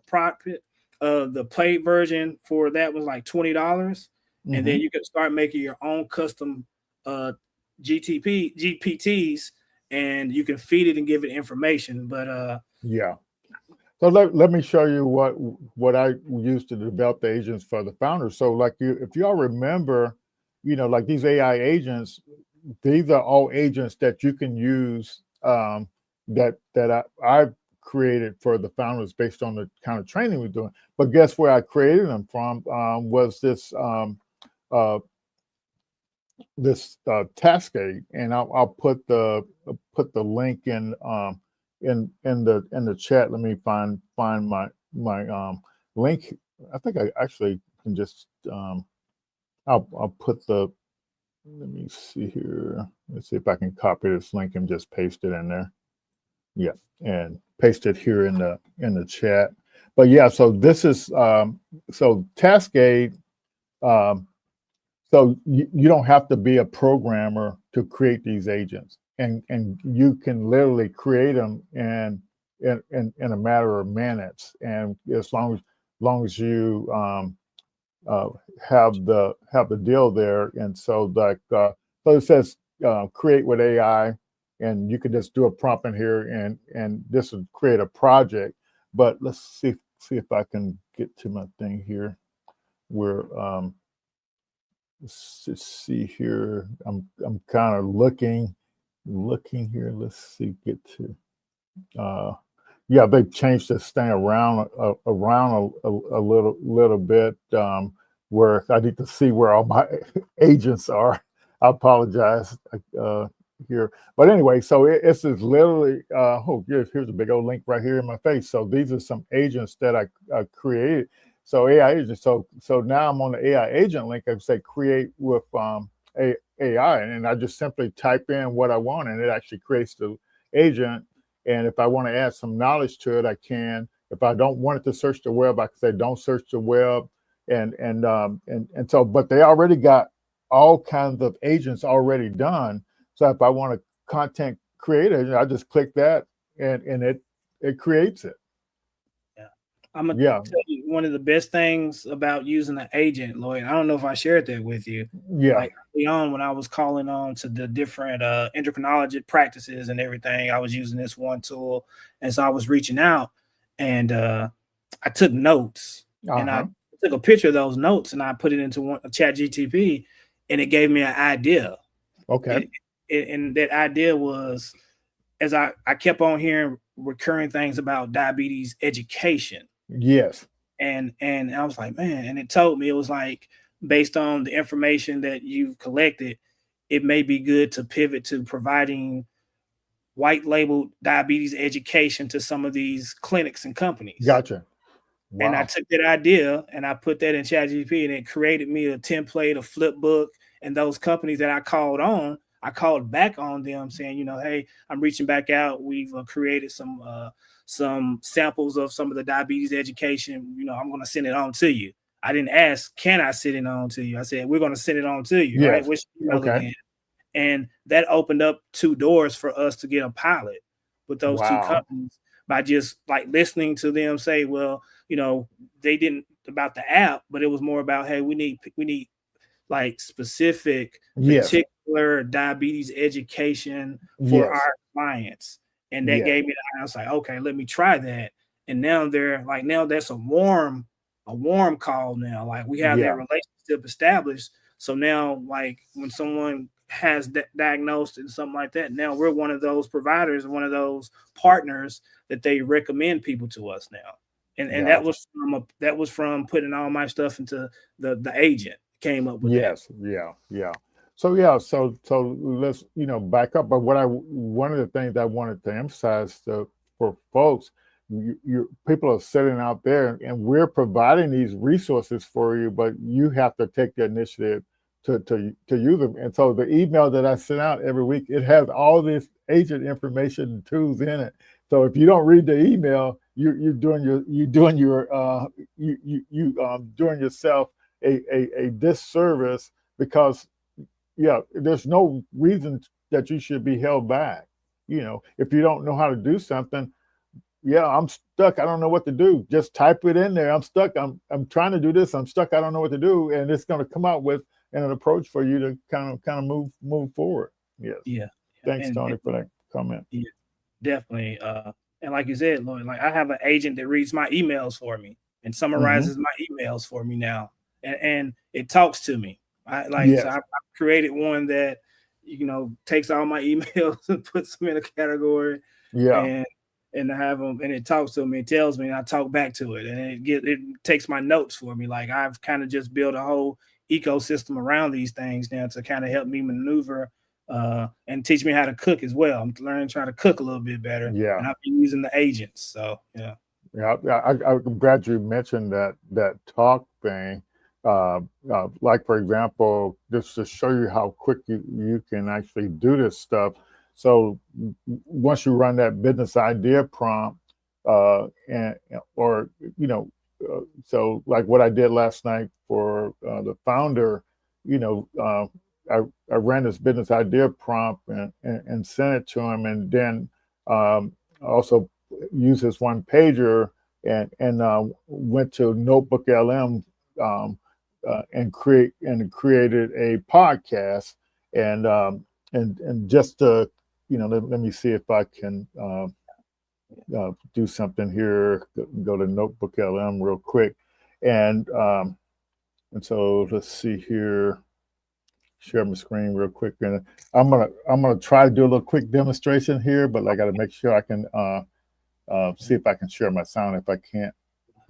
profit. The paid version for that was like $20, and then Hmm. you can start making your own custom uh, GPTs, and you can feed it and give it information. But Yeah. So let me show you what I used to develop the agents for the founders. So like if y'all remember, like these AI agents, these are all agents that you can use, I've created for the founders based on the kind of training we're doing. But guess where I created them from, was uh, this Tascade, and I'll put the link in the chat. Let me find my link. I think I actually can just I'll put the. Let me see here. Let's see if I can copy this link and just paste it in there. Yeah, and paste it here in the chat. But yeah, so this is so Tascade. Um, so you don't have to be a programmer to create these agents, and you can literally create them in a matter of minutes, and as long as you uh, have the deal there. And so so it says create with AI, and you can just do a prompt in here, and this will create a project. But let's see if I can get to my thing here where let's see here. I'm kind of looking here. Let's see, get to yeah, they've changed this thing around a little bit, where I need to see where all my agents are. I apologize here, but anyway, so this is literally here's a big old link right here in my face. So these are some agents that I created. So AI agents. So now I'm on the AI agent link. I say create with AI, and I just simply type in what I want, and it actually creates the agent. And if I want to add some knowledge to it, I can. If I don't want it to search the web, I can say don't search the web. And so, but they already got all kinds of agents already done. So if I want a content creator, I just click that, and it creates it. yeah, I'm gonna Yeah, tell you one of the best things about using an agent, Lloyd. I don't know if I shared that with you. yeah, Like early on, when I was calling on to the different endocrinology practices and everything, I was using this one tool, and so I was reaching out, and I took notes, and I uh-huh, took a picture of those notes, and I put it into a Chat GTP, and it gave me an idea, okay, and, and that idea was, as I kept on hearing recurring things about diabetes education, yes, and I was like, man, and it told me, it was like, based on the information that you've collected, it may be good to pivot to providing white labeled diabetes education to some of these clinics and companies. gotcha. And I Wow, took that idea and I put that in ChatGPT, and it created me a template, a flip book, and those companies that I called on, I called back on them saying, hey, I'm reaching back out. We've created some samples of some of the diabetes education. I'm going to send it on to you. I didn't ask, can I send it on to you? I said, we're going to send it on to you, right? yes, Which email okay, again? And that opened up two doors for us to get a pilot with those two wow, companies by just like listening to them say, well, they didn't about the app, but it was more about, hey, we need like specific, yes, particular diabetes education for yes, our clients. And that yes, gave me I was like, okay, let me try that. And now now that's a warm call now. Like we have that yeah, relationship established. So now, like when someone has diagnosed and something like that, now we're one of those providers, one of those partners that they recommend people to us now. And Yeah. that was from putting all my stuff into the agent came up with that. Yes. Yeah. So yeah. So let's back up. But one of the things I wanted to emphasize for folks, people are sitting out there, and we're providing these resources for you, but you have to take the initiative to use them. And so the email that I send out every week, it has all this agent information and tools in it. So if you don't read the email, you're doing yourself a disservice, because there's no reason that you should be held back. If you don't know how to do something, I'm stuck, I don't know what to do. Just type it in there. I'm stuck. I'm trying to do this. I'm stuck. I don't know what to do. And it's going to come out with an approach for you to kind of move forward. Yes. Yeah. Thanks, Tony, for that comment. Yeah, definitely. And like you said, Lloyd, like I have an agent that reads my emails for me and summarizes my emails for me now, and it talks to me. So I created one that takes all my emails and puts them in a category. And I have them, and it talks to me, it tells me, and I talk back to it, and it takes my notes for me. Like I've kind of just built a whole ecosystem around these things now to kind of help me maneuver and teach me how to cook as well. I'm learning, trying to cook a little bit better. Yeah. And I've been using the agents. So yeah. I'm glad you mentioned that talk thing. Like for example, just to show you how quick you can actually do this stuff. So once you run that business idea prompt, so like what I did last night for the founder, I ran this business idea prompt and sent it to him, and then also used this one pager and went to Notebook LM and created a podcast, and just to let me see if I can do something here. Go to Notebook LM real quick, and so let's see here. Share my screen real quick, and I'm gonna try to do a little quick demonstration here, but I got to make sure I can see if I can share my sound. If I can't,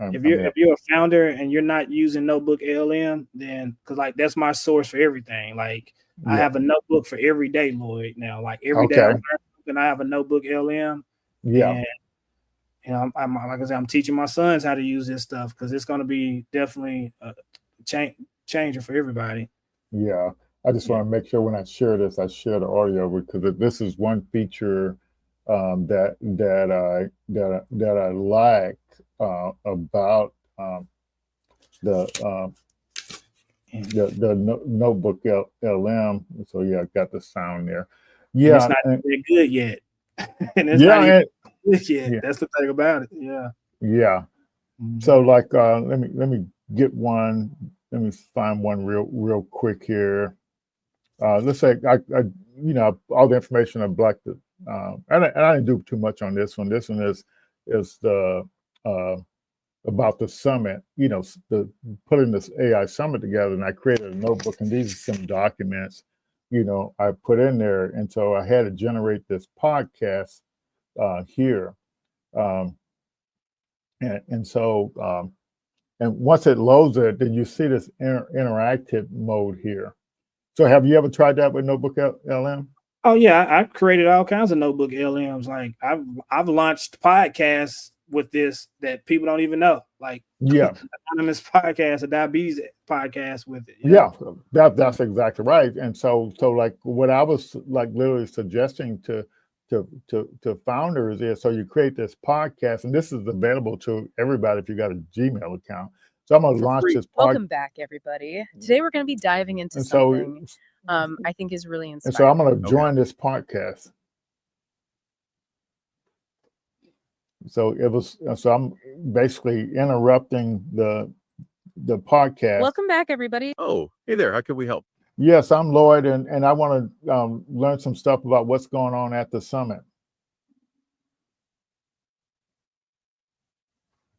if you're a founder and you're not using Notebook LM, then because like that's my source for everything. Like I have a notebook for every day, Lloyd. Now, like every day I learn something, I have a Notebook LM. Yeah. And I'm like I said, I'm teaching my sons how to use this stuff because it's going to be definitely a changer for everybody. Yeah. I just want to make sure when I share this, I share the audio, because this is one feature that I like about the Notebook LM. So I got the sound there. Yeah, and it's not that good yet. And it's not even good yet. Yeah. That's the thing about it. Yeah. Yeah. Mm-hmm. So like let me get one. Let me find one real quick here. Let's say I all the information I've blacked it. And I didn't do too much on this one. This one is the about the summit, the putting this AI summit together, and I created a notebook, and these are some documents, I put in there, and so I had to generate this podcast here, and so and once it loads it, then you see this interactive mode here. So have you ever tried that with Notebook LM? Oh yeah, I've created all kinds of Notebook LMs. Like I've launched podcasts with this that people don't even know. Like anonymous podcast, a diabetes podcast with it. Yeah, that's exactly right. And so like what I was like literally suggesting to founders is, so you create this podcast, and this is available to everybody if you got a Gmail account. So I'm going to launch this podcast. Welcome back, everybody. Today we're going to be diving into something I think is really inspiring. And so I'm going to join this podcast. So I'm basically interrupting the podcast. Welcome back, everybody. Oh, hey there. How can we help? Yes, I'm Lloyd, and I want to learn some stuff about what's going on at the summit.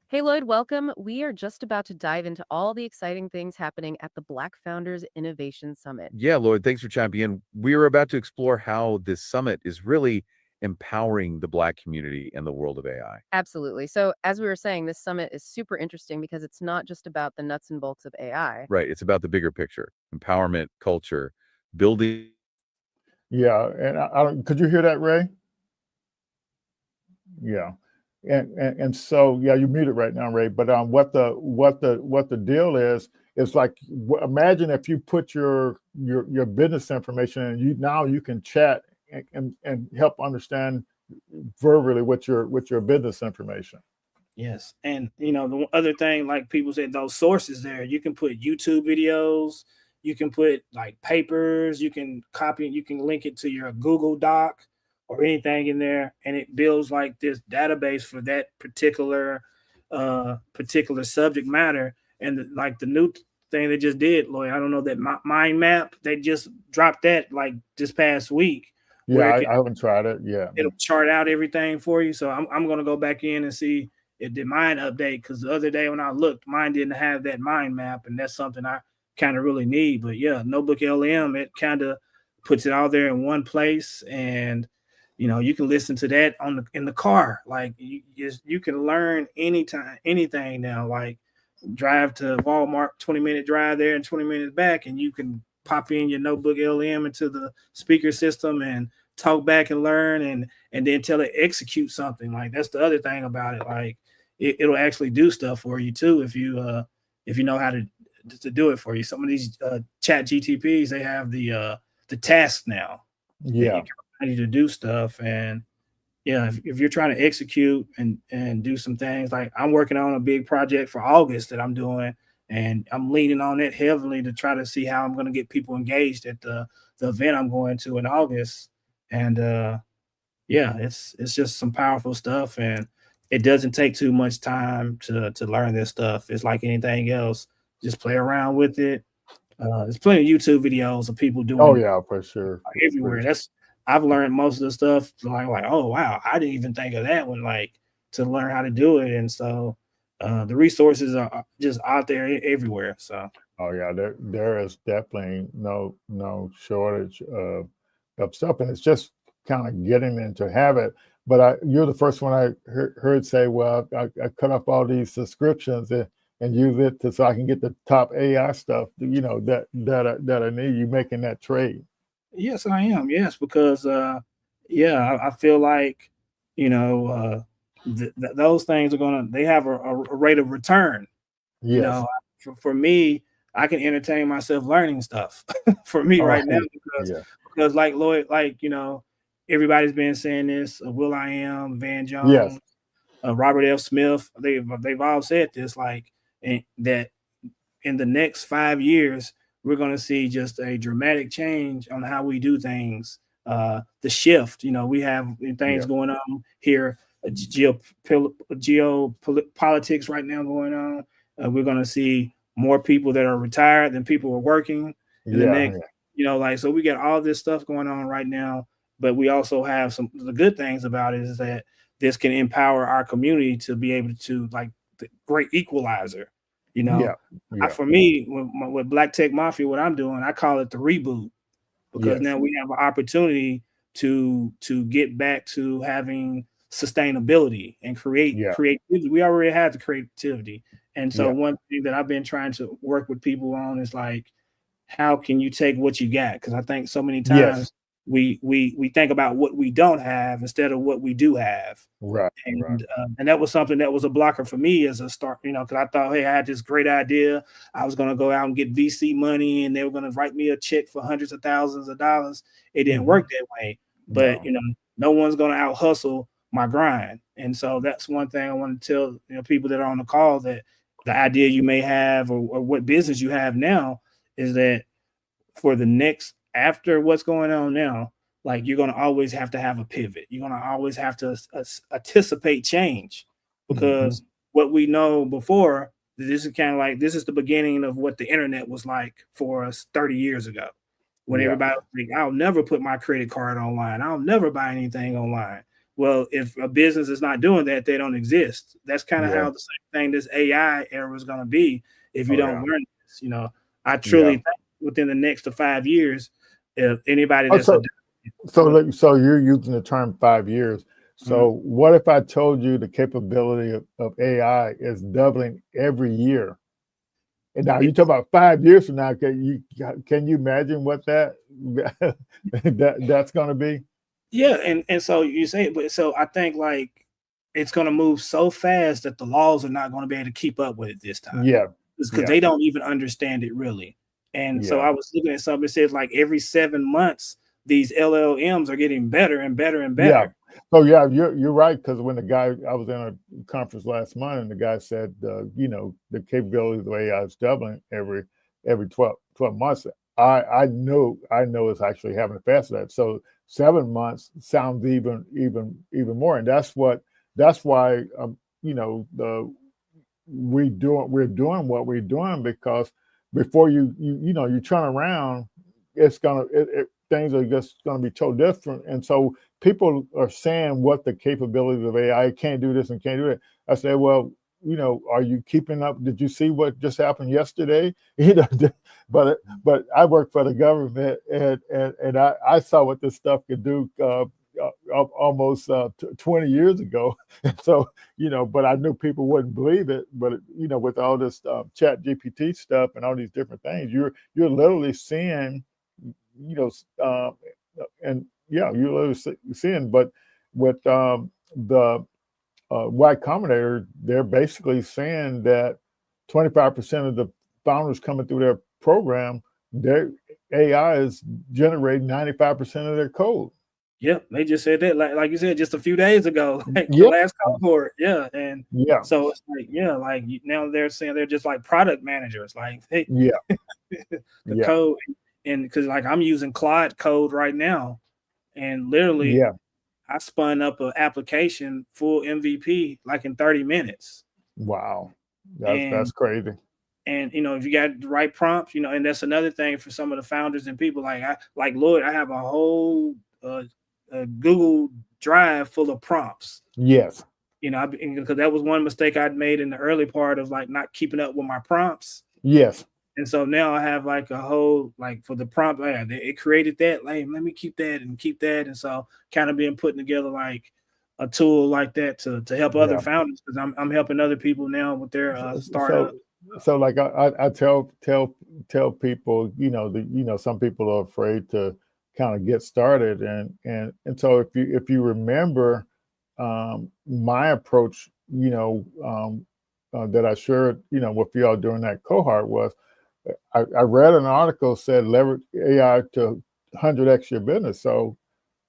Hey, Lloyd, welcome. We are just about to dive into all the exciting things happening at the Black Founders Innovation Summit. Yeah, Lloyd, thanks for chiming in. We are about to explore how this summit is really empowering the Black community and the world of AI. Absolutely. So, as we were saying, this summit is super interesting because it's not just about the nuts and bolts of AI. Right. It's about the bigger picture, empowerment, culture, building. Yeah, and I don't, could you hear that, Ray? Yeah. And so yeah, you muted right now, Ray. But what the deal is like imagine if you put your business information and you can chat and help understand verbally with your business information. Yes. And the other thing, like people said, those sources there, you can put YouTube videos, you can put like papers, you can copy, you can link it to your Google Doc or anything in there, and it builds like this database for that particular subject matter. And like the new thing they just did, Lloyd, I don't know, that mind map, they just dropped that like this past week, Yeah, where I haven't tried it. Yeah. it'll chart out everything for you. So I'm gonna go back in and see it did mine update, because the other day when I looked, mine didn't have that mind map, and that's something I kind of really need. But yeah, Notebook LM, it kind of puts it all there in one place, and you can listen to that in the car. Like you can learn anytime, anything now. Like drive to Walmart, 20-minute drive there and 20 minutes back, and you can pop in your Notebook LM into the speaker system and talk back and learn, and then tell it execute something. Like that's the other thing about it. Like it'll actually do stuff for you too if you know how to do it for you. Some of these chat GTPs, they have the task now that Yeah. you can ready to do stuff. And yeah, if you're trying to execute and do some things, like I'm working on a big project for August that I'm doing, and I'm leaning on it heavily to try to see how I'm going to get people engaged at the event I'm going to in August. And yeah, it's just some powerful stuff, and it doesn't take too much time to learn this stuff. It's like anything else, just play around with it. There's plenty of YouTube videos of people Oh doing yeah, for sure. everywhere. That's I've learned most of the stuff like oh wow, I didn't even think of that one, like to learn how to do it. And so the resources are just out there everywhere. So Oh yeah, there is definitely no shortage of stuff, and it's just kind of getting into habit. But you're the first one I heard say, "Well, I cut off all these subscriptions and use it so I can get the top AI stuff." That I need. You making that trade? yes, I am. Yes, because yeah, I feel like those things are gonna they have a rate of return. You Yes. know, for me, I can entertain myself learning stuff for me Oh right now, because yeah. like Lloyd, like everybody's been saying this. Will I Am, Van Yes. Jones, Robert F. Smith. They've all said this, like that in the next 5 years, we're going to see just a dramatic change on how we do things. The shift, we have things Yeah. going on here, geopolitics right now going on. We're going to see more people that are retired than people are working in the Yeah. next, like, so we got all this stuff going on right now. But we also have the good things about it is that this can empower our community to be able to, like, the great equalizer, you know. Yeah. Yeah. For me, with Black Tech Mafia, what I'm doing, I call it the reboot, because Yes. now we have an opportunity to get back to having sustainability and Yeah. creativity. We already have the creativity. And so Yeah. one thing that I've been trying to work with people on is like, how can you take what you got? Because I think so many Yes. times we think about what we don't have instead of what we do have. Right. Right. And that was something that was a blocker for me as a start, because I thought, hey, I had this great idea. I was going to go out and get VC money, and they were going to write me a check for hundreds of thousands of dollars. It didn't work that way. But No. no one's going to out hustle my grind. And so that's one thing I want to tell people that are on the call, that the idea you may have, or what business you have now, is that for the next, after what's going on now, like, you're going to always have to have a pivot. You're going to always have to anticipate change, Mhm. because what we know before, this is kind of like, this is the beginning of what the internet was like for us 30 years ago, when Yeah. everybody was like, I'll never put my credit card online. I'll never buy anything online. Well, if a business is not doing that, they don't exist. That's kind of Yeah. how the same thing this AI era is going to be if you Oh don't yeah. learn this. I truly Yeah. think within the next 5 years, if anybody Oh, that's a so you're using the term 5 years. Mhm. So what if I told you the capability of AI is doubling every year? And now you talk about 5 years from now. Can you imagine what that's going to be? Yeah, and so you say, but so I think like it's going to move so fast that the laws are not going to be able to keep up with it this time Yeah. because Yeah. they don't even understand it really. And so Yeah. I was looking at something that says like every 7 months, these LLMs are getting better and better and Yeah. better. So yeah, you're right, because when the guy, I was in a conference last month, and the guy said, the capabilities of AI is doubling every 12 months. I know it's actually happening faster than that. So 7 months sounds even more, and that's why the we're doing what we're doing, because before you turn around, things are just gonna be so different. And so people are saying what the capabilities of AI can't do this and can't do that. I say, well, are you keeping up? Did you see what just happened yesterday? But I work for the government, and I saw what this stuff could do almost 20 years ago. So but I knew people wouldn't believe it. But with all this Chat GPT stuff and all these different things, you're literally seeing, you know, uh, and yeah, you're literally seeing. But with the Y Combinator, they're basically saying that 25% of the founders coming through their program, their AI is generating 95% of their code. Yep, they just said that like you said just a few days ago, like the Yeah, last cohort. Yeah, and yeah, so it's like yeah, like now they're saying they're just like product managers, like they yeah, the yeah, code and because like I'm using Claude code right now, and literally yeah. I spun up an application full MVP like in 30 minutes. Wow, that's And crazy. if you got the right prompts, and that's another thing for some of the founders and people like Lloyd, I have a whole Google Drive full of prompts. Yes, Because that was one mistake I'd made in the early part of like not keeping up with my prompts. yes, And so now I have like a whole like for the prompt, it created that. Like, let me keep that and keep that. And so kind of being putting together like a tool like that to help other yeah. founders because I'm helping other people now with their So, startup. like I tell people, some people are afraid to kind of get started, and so if you remember, my approach, that I shared, with y'all during that cohort was, I read an article said leverage AI to 100x your business. So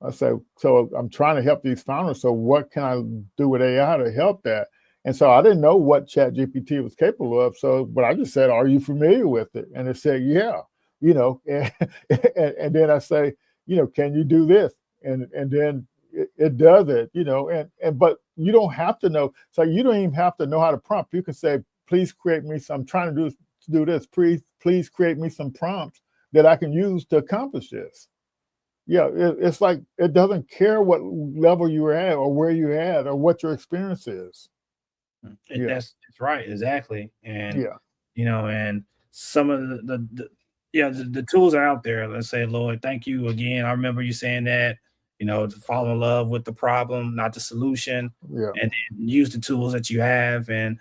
I said, so I'm trying to help these founders. So what can I do with AI to help that? And so I didn't know what Chat GPT was capable of. But I just said, are you familiar with it? And it said, yeah, and then I say, can you do this? And then it does it, but you don't have to know. So you don't even have to know how to prompt. You can say, please create me some, I'm trying to do this. Please create me some prompts that I can use to accomplish this. Yeah, it's like it doesn't care what level you're at or where you're at or what your experience is. Yeah, That's right, exactly. And yeah, and some of the tools are out there. Let's say, Lord, thank you again. I remember you saying that, to fall in love with the problem, not the solution, yeah. and then use the tools that you have. And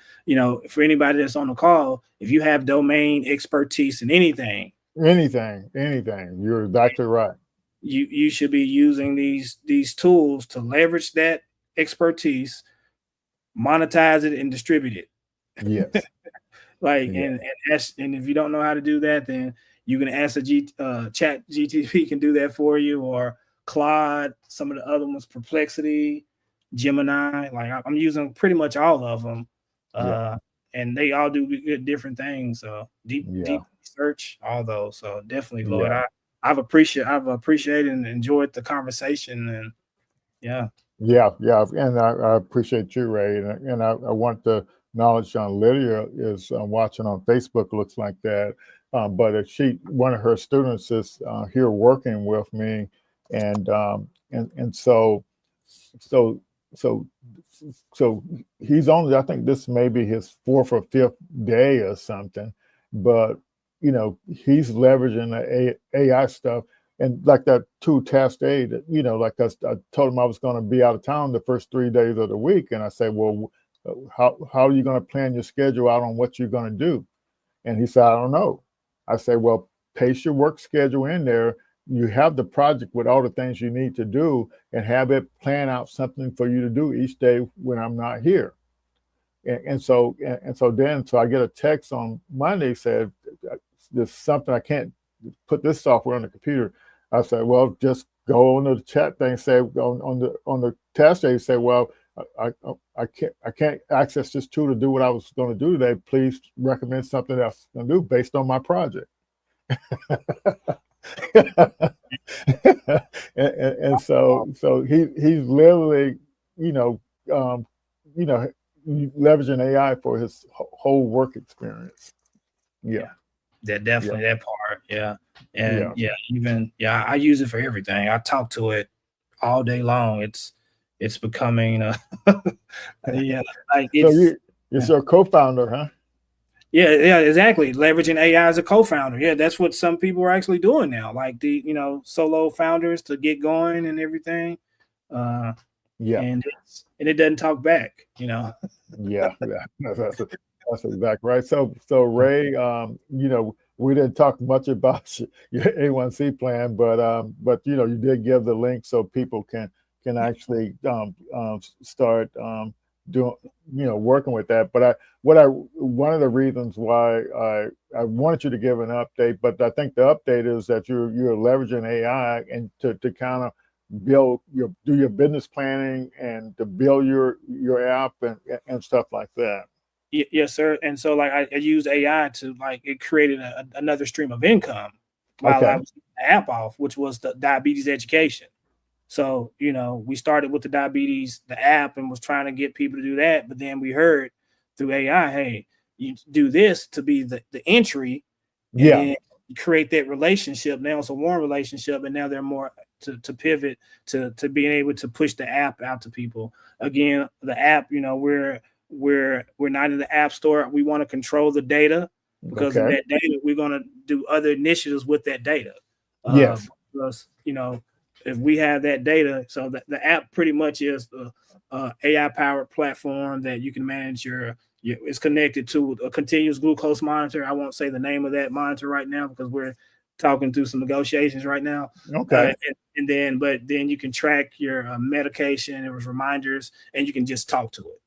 for anybody that's on the call, if you have domain expertise in anything, Anything. You're exactly right. you should be using these tools to leverage that expertise, monetize it, and distribute it. Yes, Like yeah, and if you don't know how to do that, then you can ask Chat GTP can do that for you, or Claude, some of the other ones, Perplexity, Gemini. Like I'm using pretty much all of them, yeah, uh, and they all do good different things. So yeah, deep research, all those. So definitely, Lloyd, yeah. I've appreciated and enjoyed the conversation, and yeah. Yeah, and I appreciate you, Ray, and I want to acknowledge Lydia is watching on Facebook. Looks like that, but one of her students is here working with me, and so so so so he's only, I think this may be his fourth or fifth day or something, but he's leveraging the AI stuff. And like that two test aid, like I told him I was going to be out of town the first 3 days of the week, and I said, well, how are you going to plan your schedule out on what you're going to do? And he said, I don't know. I said, well, paste your work schedule in there. You have the project with all the things you need to do, and have it plan out something for you to do each day when I'm not here. So I get a text on Monday, said there's something, I can't put this software on the computer. I said, well, just go on the chat thing, say on the test day, say, well, I can't access this tool to do what I was going to do today. Please recommend something else to do based on my project. and so he's literally leveraging AI for his whole work experience. Yeah. That definitely, that part. Yeah. And even I use it for everything. I talk to it all day long. It's becoming like it's it's your co-founder, huh? Yeah, exactly. Leveraging AI as a co-founder. Yeah, that's what some people are actually doing now. Like the solo founders to get going and everything. And it doesn't talk back. That's exactly right. So Ray, we didn't talk much about your A1C plan, but you did give the link so people can actually start doing working with that. But one of the reasons why I wanted you to give an update, but I think the update is that you're leveraging AI and to kind of do your business planning and to build your app and stuff like that. Yes, sir. And so like I used AI to it created another stream of income while I was the app off, which was the diabetes education. So, we started with the diabetes, the app, and was trying to get people to do that. But then we heard through AI, hey, you do this to be the entry, and then you create that relationship. Now it's a warm relationship, and now they're more to pivot to being able to push the app out to people. Again, the app, we're not in the app store. We want to control the data because of that data. We're going to do other initiatives with that data. Because, if we have that data, so that the app pretty much is the AI powered platform that you can manage it's connected to a continuous glucose monitor. I won't say the name of that monitor right now because we're talking through some negotiations right now. Okay. But then you can track your medication and reminders, and you can just talk to it.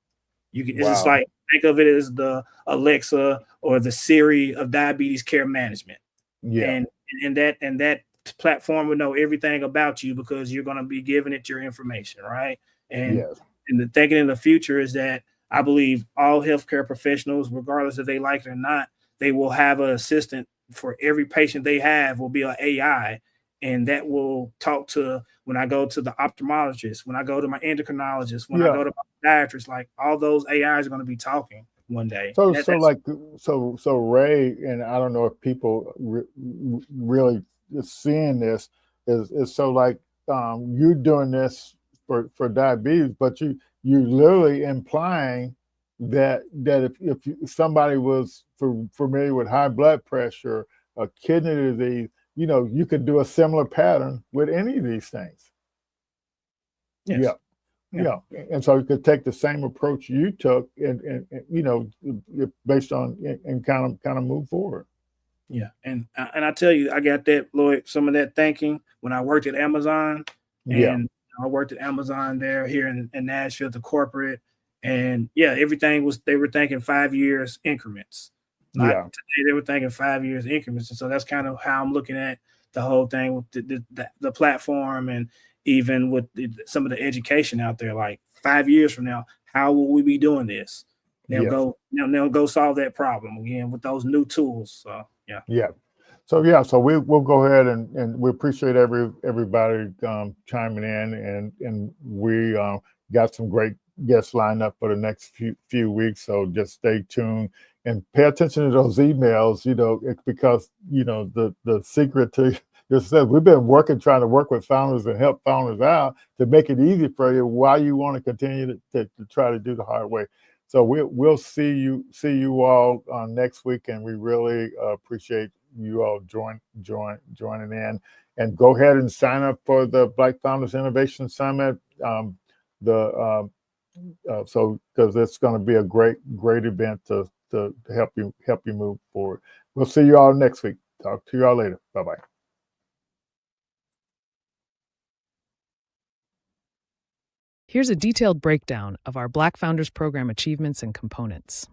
It's just like, think of it as the Alexa or the Siri of diabetes care management. Yeah. And that platform will know everything about you because you're going to be giving it your information, right? And the thinking in the future is that I believe all healthcare professionals, regardless if they like it or not, they will have an assistant for every patient they have will be an AI, and that will talk to when I go to the ophthalmologist, when I go to my endocrinologist, when I go to my podiatrist, like all those AIs are going to be talking one day. So Ray, and I don't know if people really seeing this is so like you doing this for diabetes, but you literally implying that if somebody was familiar with high blood pressure or kidney disease, you could do a similar pattern with any of these things. Yes. Yeah. And so you could take the same approach you took and based on and kind of move forward. Yeah. And I tell you, I got that, Lloyd, some of that thinking when I worked at Amazon. And I worked at Amazon here in Nashville, the corporate. And everything they were thinking 5 years increments. Today, they were thinking 5 years increments. And so that's kind of how I'm looking at the whole thing with the platform, and even with some of the education out there. Like 5 years from now, how will we be doing this? They'll go solve that problem again with those new tools. So So we'll go ahead and we appreciate everybody chiming in, and we got some great guests lined up for the next few weeks. So just stay tuned and pay attention to those emails. It's because the secret to just said, we've been trying to work with founders and help founders out to make it easy for you while you want to continue to try to do the hard way. So we'll see you all next week, and we really appreciate you all joining in. And go ahead and sign up for the Black Founders Innovation Summit. So because it's going to be a great event to help you move forward. We'll see you all next week. Talk to you all later. Bye-bye. Here's a detailed breakdown of our Black Founders Program achievements and components.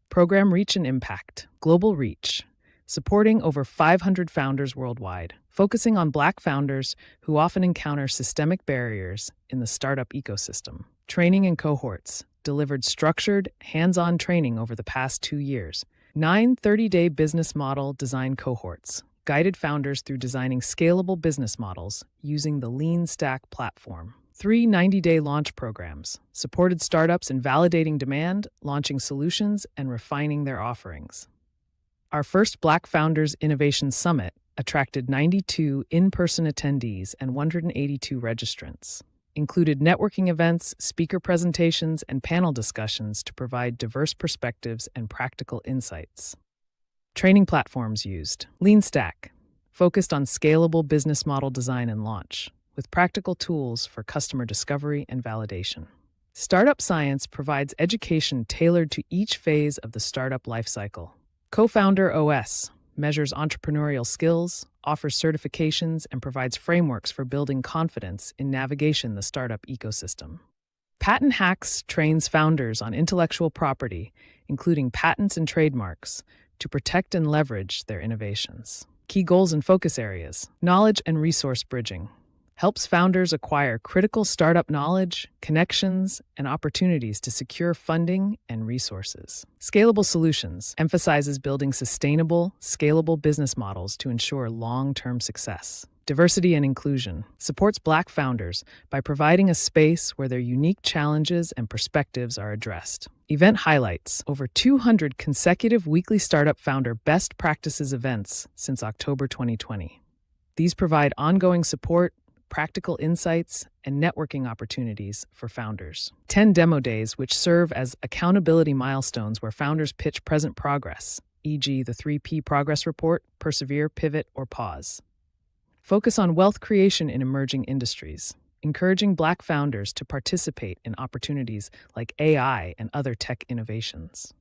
Program Reach and Impact, Global Reach, supporting over 500 founders worldwide, focusing on Black founders who often encounter systemic barriers in the startup ecosystem. Training and cohorts, delivered structured, hands-on training over the past 2 years. 9 30-day business model design cohorts, guided founders through designing scalable business models using the Lean Stack platform. 3 90-day launch programs, supported startups in validating demand, launching solutions, and refining their offerings. Our first Black Founders Innovation Summit attracted 92 in-person attendees and 182 registrants. Included networking events, speaker presentations, and panel discussions to provide diverse perspectives and practical insights. Training platforms used. Lean Stack, focused on scalable business model design and launch, with practical tools for customer discovery and validation. Startup Science provides education tailored to each phase of the startup lifecycle. Co-Founder OS measures entrepreneurial skills, offers certifications, and provides frameworks for building confidence in navigation the startup ecosystem. Patent Hacks trains founders on intellectual property, including patents and trademarks, to protect and leverage their innovations. Key goals and focus areas. Knowledge and resource bridging helps founders acquire critical startup knowledge, connections, and opportunities to secure funding and resources. Scalable Solutions emphasizes building sustainable, scalable business models to ensure long-term success. Diversity and Inclusion supports Black founders by providing a space where their unique challenges and perspectives are addressed. Event highlights over 200 consecutive weekly startup founder best practices events since October 2020. These provide ongoing support, practical insights, and networking opportunities for founders. 10 demo days, which serve as accountability milestones where founders pitch present progress, e.g. the 3P progress report, persevere, pivot, or pause. Focus on wealth creation in emerging industries, encouraging Black founders to participate in opportunities like AI and other tech innovations.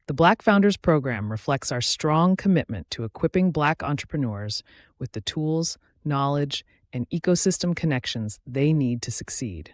The Black Founders Program reflects our strong commitment to equipping Black entrepreneurs with the tools, knowledge, and ecosystem connections they need to succeed.